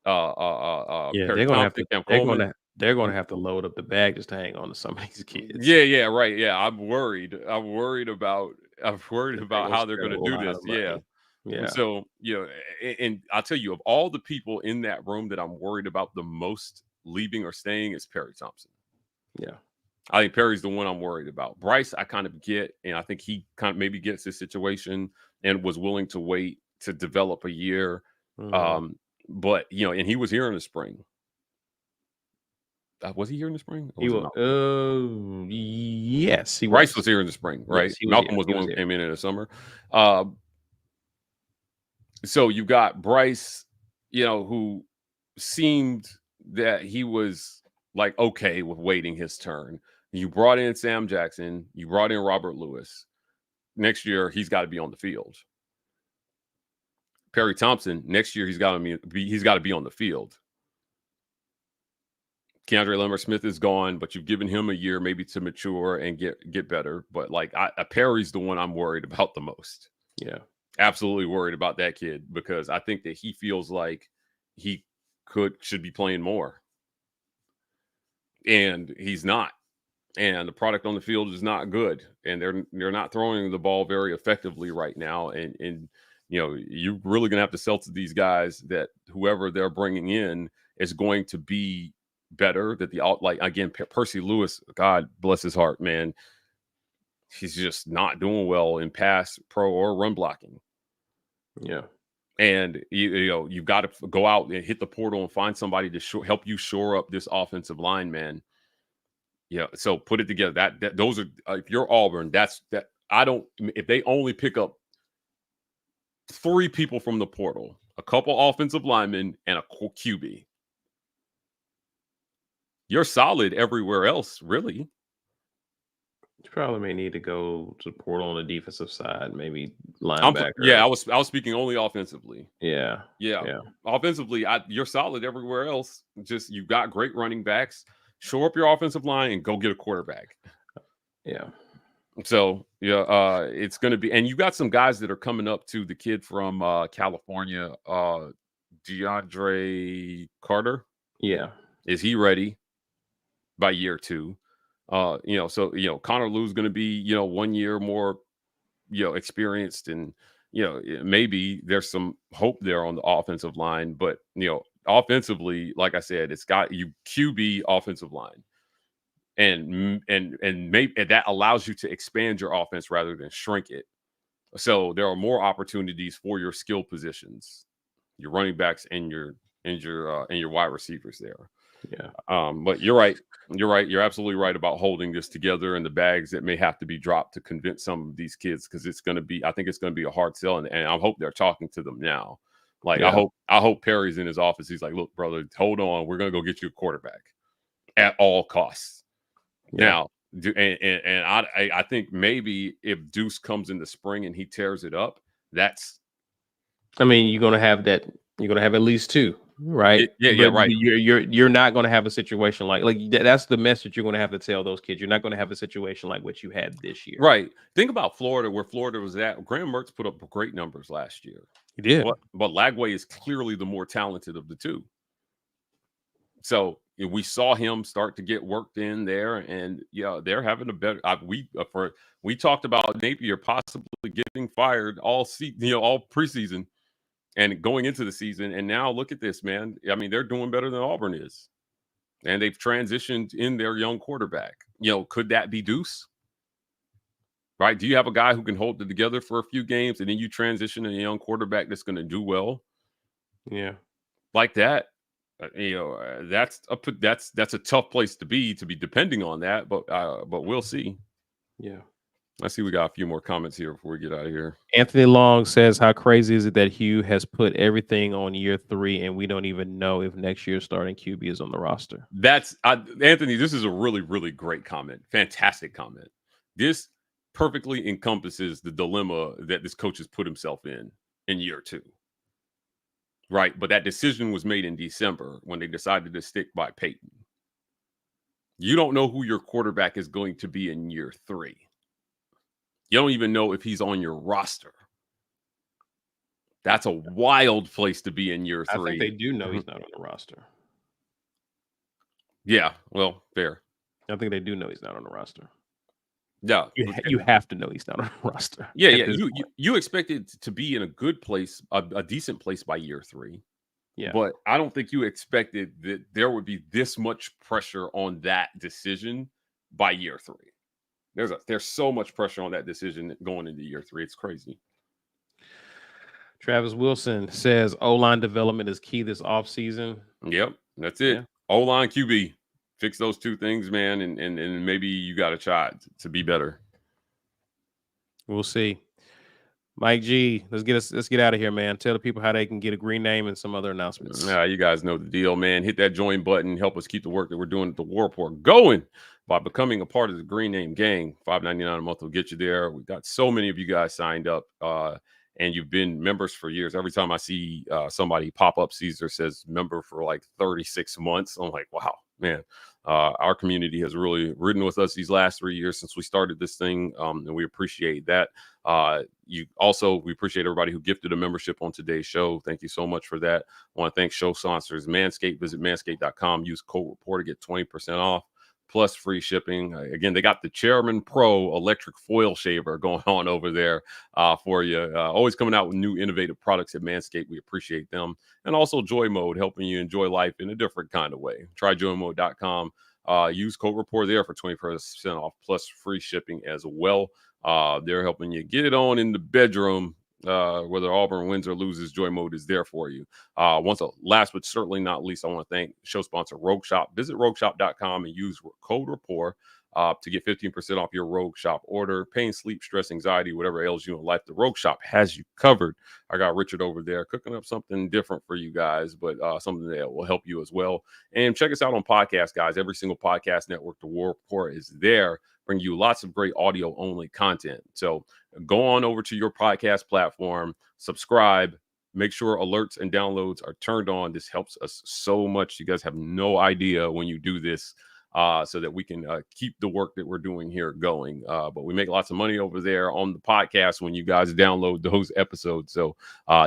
[SPEAKER 3] Perry Thompson, Cam Coleman.
[SPEAKER 1] They're going to have to load up the bag just to hang on to some of these kids.
[SPEAKER 3] Yeah, right. Yeah, I'm worried about how they're going to do this. Yeah. So, and I'll tell you, of all the people in that room that I'm worried about the most leaving or staying, is Perry Thompson.
[SPEAKER 1] Yeah.
[SPEAKER 3] I think Perry's the one I'm worried about. Bryce, I kind of get, and I think he kind of maybe gets this situation and was willing to wait to develop a year.
[SPEAKER 1] Mm-hmm.
[SPEAKER 3] But, and he was here in the spring. Was he here in the spring?
[SPEAKER 1] Yes.
[SPEAKER 3] Bryce was here in the spring, right?
[SPEAKER 1] Yes,
[SPEAKER 3] Malcolm was the one who came in the summer. So you got Bryce, who seemed that he was like okay with waiting his turn. You brought in Sam Jackson. You brought in Robert Lewis. Next year, he's got to be on the field. Perry Thompson, next year, he's got to be on the field. Keandre Lambert-Smith is gone, but you've given him a year maybe to mature and get better. But Perry's the one I'm worried about the most.
[SPEAKER 1] Yeah.
[SPEAKER 3] Absolutely worried about that kid, because I think that he feels like he should be playing more, and he's not, and the product on the field is not good, and they're not throwing the ball very effectively right now, and you're really gonna have to sell to these guys that whoever they're bringing in is going to be better. That Percy Lewis, God bless his heart, man, he's just not doing well in pass, pro, or run blocking.
[SPEAKER 1] Yeah.
[SPEAKER 3] And you've got to go out and hit the portal and find somebody to help you shore up this offensive line, man. Yeah. So put it together. That those are, if you're Auburn, if they only pick up 3 people from the portal, a couple offensive linemen and a QB, you're solid everywhere else, really.
[SPEAKER 1] You probably may need to go to the portal on the defensive side, maybe linebacker.
[SPEAKER 3] I was speaking only offensively.
[SPEAKER 1] Yeah.
[SPEAKER 3] Offensively, you're solid everywhere else. Just, you've got great running backs. Shore up your offensive line and go get a quarterback.
[SPEAKER 1] Yeah.
[SPEAKER 3] So it's going to be, and you got some guys that are coming up too. The kid from California, DeAndre Carter.
[SPEAKER 1] Yeah.
[SPEAKER 3] Is he ready by year 2? Connor Lew's going to be, 1 year more, experienced, and, maybe there's some hope there on the offensive line, but, offensively, like I said, it's got you QB offensive line, and maybe that allows you to expand your offense rather than shrink it. So there are more opportunities for your skill positions, your running backs and your wide receivers there.
[SPEAKER 1] Yeah.
[SPEAKER 3] But you're right. You're absolutely right about holding this together, and the bags that may have to be dropped to convince some of these kids, because I think it's going to be a hard sell, and I hope they're talking to them now. I hope Perry's in his office. He's like, look, brother, hold on. We're going to go get you a quarterback at all costs. Yeah. Now, and I think maybe if Deuce comes in the spring and he tears it up,
[SPEAKER 1] you're going to have that. You're going to have at least 2. Right.
[SPEAKER 3] Right.
[SPEAKER 1] You're not going to have a situation like that's the message you're going to have to tell those kids. You're not going to have a situation like what you had this year.
[SPEAKER 3] Right. Think about Florida, where Florida was at. Graham Mertz put up great numbers last year.
[SPEAKER 1] He did.
[SPEAKER 3] But Lagway is clearly the more talented of the 2. So we saw him start to get worked in there, and they're having a better. We talked about Napier possibly getting fired all preseason and going into the season, and now look at this, man. I mean, they're doing better than Auburn is, and they've transitioned in their young quarterback. Could that be Deuce? right? Do you have a guy who can hold it together for a few games and then you transition to a young quarterback that's going to do well?
[SPEAKER 1] Yeah.
[SPEAKER 3] Like that. That's a tough place to be depending on that, but we'll see.
[SPEAKER 1] Yeah.
[SPEAKER 3] I see we got a few more comments here before we get out of here.
[SPEAKER 1] Anthony Long says, how crazy is it that Hugh has put everything on year 3 and we don't even know if next year's starting QB is on the roster?
[SPEAKER 3] That's Anthony, this is a really, really great comment. Fantastic comment. This perfectly encompasses the dilemma that this coach has put himself in year 2. Right. But that decision was made in December when they decided to stick by Peyton. You don't know who your quarterback is going to be in year 3. You don't even know if he's on your roster. That's a wild place to be in year 3.
[SPEAKER 1] I think they do know he's not on the roster.
[SPEAKER 3] Yeah, well, fair.
[SPEAKER 1] I think they do know he's not on the roster.
[SPEAKER 3] Yeah,
[SPEAKER 1] you have to know he's not on the roster.
[SPEAKER 3] Yeah. You expect it to be in a good place, a decent place by year 3.
[SPEAKER 1] Yeah,
[SPEAKER 3] but I don't think you expected that there would be this much pressure on that decision by year 3. There's so much pressure on that decision going into year 3. It's crazy.
[SPEAKER 1] Travis Wilson says O-line development is key this offseason.
[SPEAKER 3] Yep, that's it. Yeah. O-line, QB. Fix those 2 things, man, and maybe you got a shot to be better.
[SPEAKER 1] We'll see. Mike G, let's get out of here, man. Tell the people how they can get a green name and some other announcements.
[SPEAKER 3] Yeah, you guys know the deal, man. Hit that join button. Help us keep the work that we're doing at the War Report going by becoming a part of the Green Name Gang. $5.99 a month will get you there. We got so many of you guys signed up, and you've been members for years. Every time I see somebody pop up, Caesar says member for like 36 months. I'm like, wow, man. Our community has really ridden with us these last 3 years since we started this thing, and we appreciate that. We appreciate everybody who gifted a membership on today's show. Thank you so much for that. I want to thank show sponsors Manscaped. Visit manscaped.com. Use code REPORT to get 20% off plus free shipping. Again, they got the Chairman Pro electric foil shaver going on over there for you. Always coming out with new innovative products at Manscaped. We appreciate them. And also Joy Mode, helping you enjoy life in a different kind of way. Try joymode.com. Use code REPORT there for 20% off plus free shipping as well. They're helping you get it on in the bedroom. Whether Auburn wins or loses, Joy Mode is there for you. Last but certainly not least, I want to thank show sponsor Rogue Shop. Visit rogueshop.com and use code REPORT to get 15% off your Rogue Shop order. Pain, sleep, stress, anxiety, whatever ails you in life, the Rogue Shop has you covered. I got Richard over there cooking up something different for you guys, but something that will help you as well. And check us out on podcasts, guys. Every single podcast network, the War Report is there. Bring you lots of great audio only content. So go on over to your podcast platform, subscribe, make sure alerts and downloads are turned on. This helps us so much. You guys have no idea when you do this, so that we can keep the work that we're doing here going. But we make lots of money over there on the podcast when you guys download those episodes. So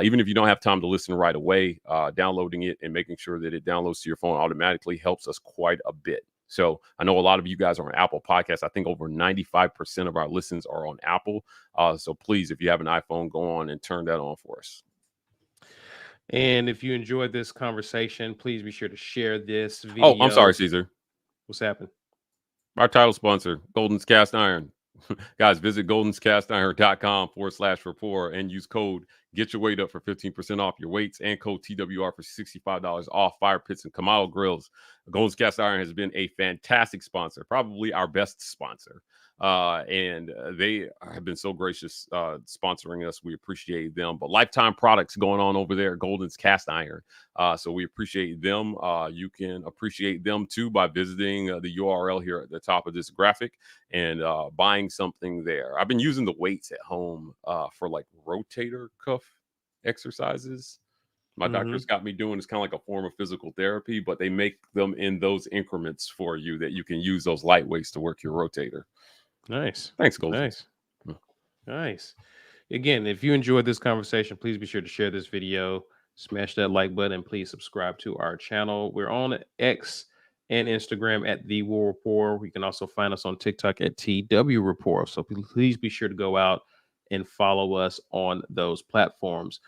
[SPEAKER 3] even if you don't have time to listen right away, downloading it and making sure that it downloads to your phone automatically helps us quite a bit. So I know a lot of you guys are on Apple Podcasts. I think over 95% of our listens are on Apple. So please, if you have an iPhone, go on and turn that on for us.
[SPEAKER 1] And if you enjoyed this conversation, please be sure to share this video.
[SPEAKER 3] Oh, I'm sorry, Caesar.
[SPEAKER 1] What's happened?
[SPEAKER 3] Our title sponsor, Golden's Cast Iron. Guys, visit goldenscastiron.com/report and use code Get Your Weight Up for 15% off your weights and code TWR for $65 off fire pits and Kamado grills. Golden's Cast Iron has been a fantastic sponsor, probably our best sponsor. And they have been so gracious sponsoring us. We appreciate them. But lifetime products going on over there at Golden's Cast Iron. So we appreciate them. You can appreciate them too by visiting the URL here at the top of this graphic and buying something there. I've been using the weights at home for like rotator cuff exercises. My doctor's got me doing. It's kind of like a form of physical therapy, but they make them in those increments for you that you can use those light weights to work your rotator.
[SPEAKER 1] Nice.
[SPEAKER 3] Thanks, Golden.
[SPEAKER 1] Nice. Again, if you enjoyed this conversation, please be sure to share this video, smash that like button, and please subscribe to our channel. We're on X and Instagram at The War Report. You can also find us on TikTok at TW Report. So please be sure to go out and follow us on those platforms.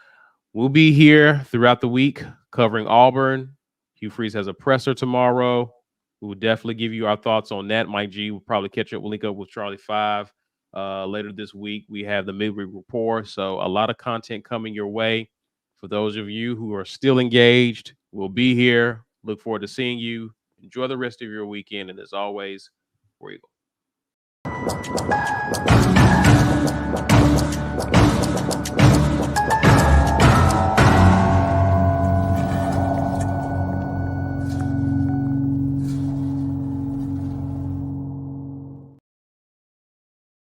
[SPEAKER 1] We'll be here throughout the week covering Auburn. Hugh Freeze has a presser tomorrow. We will definitely give you our thoughts on that. Mike G will probably catch up. We'll link up with Charlie 5 Later this week, we have the midweek report. So a lot of content coming your way. For those of you who are still engaged, we'll be here. Look forward to seeing you. Enjoy the rest of your weekend. And as always, War Eagle.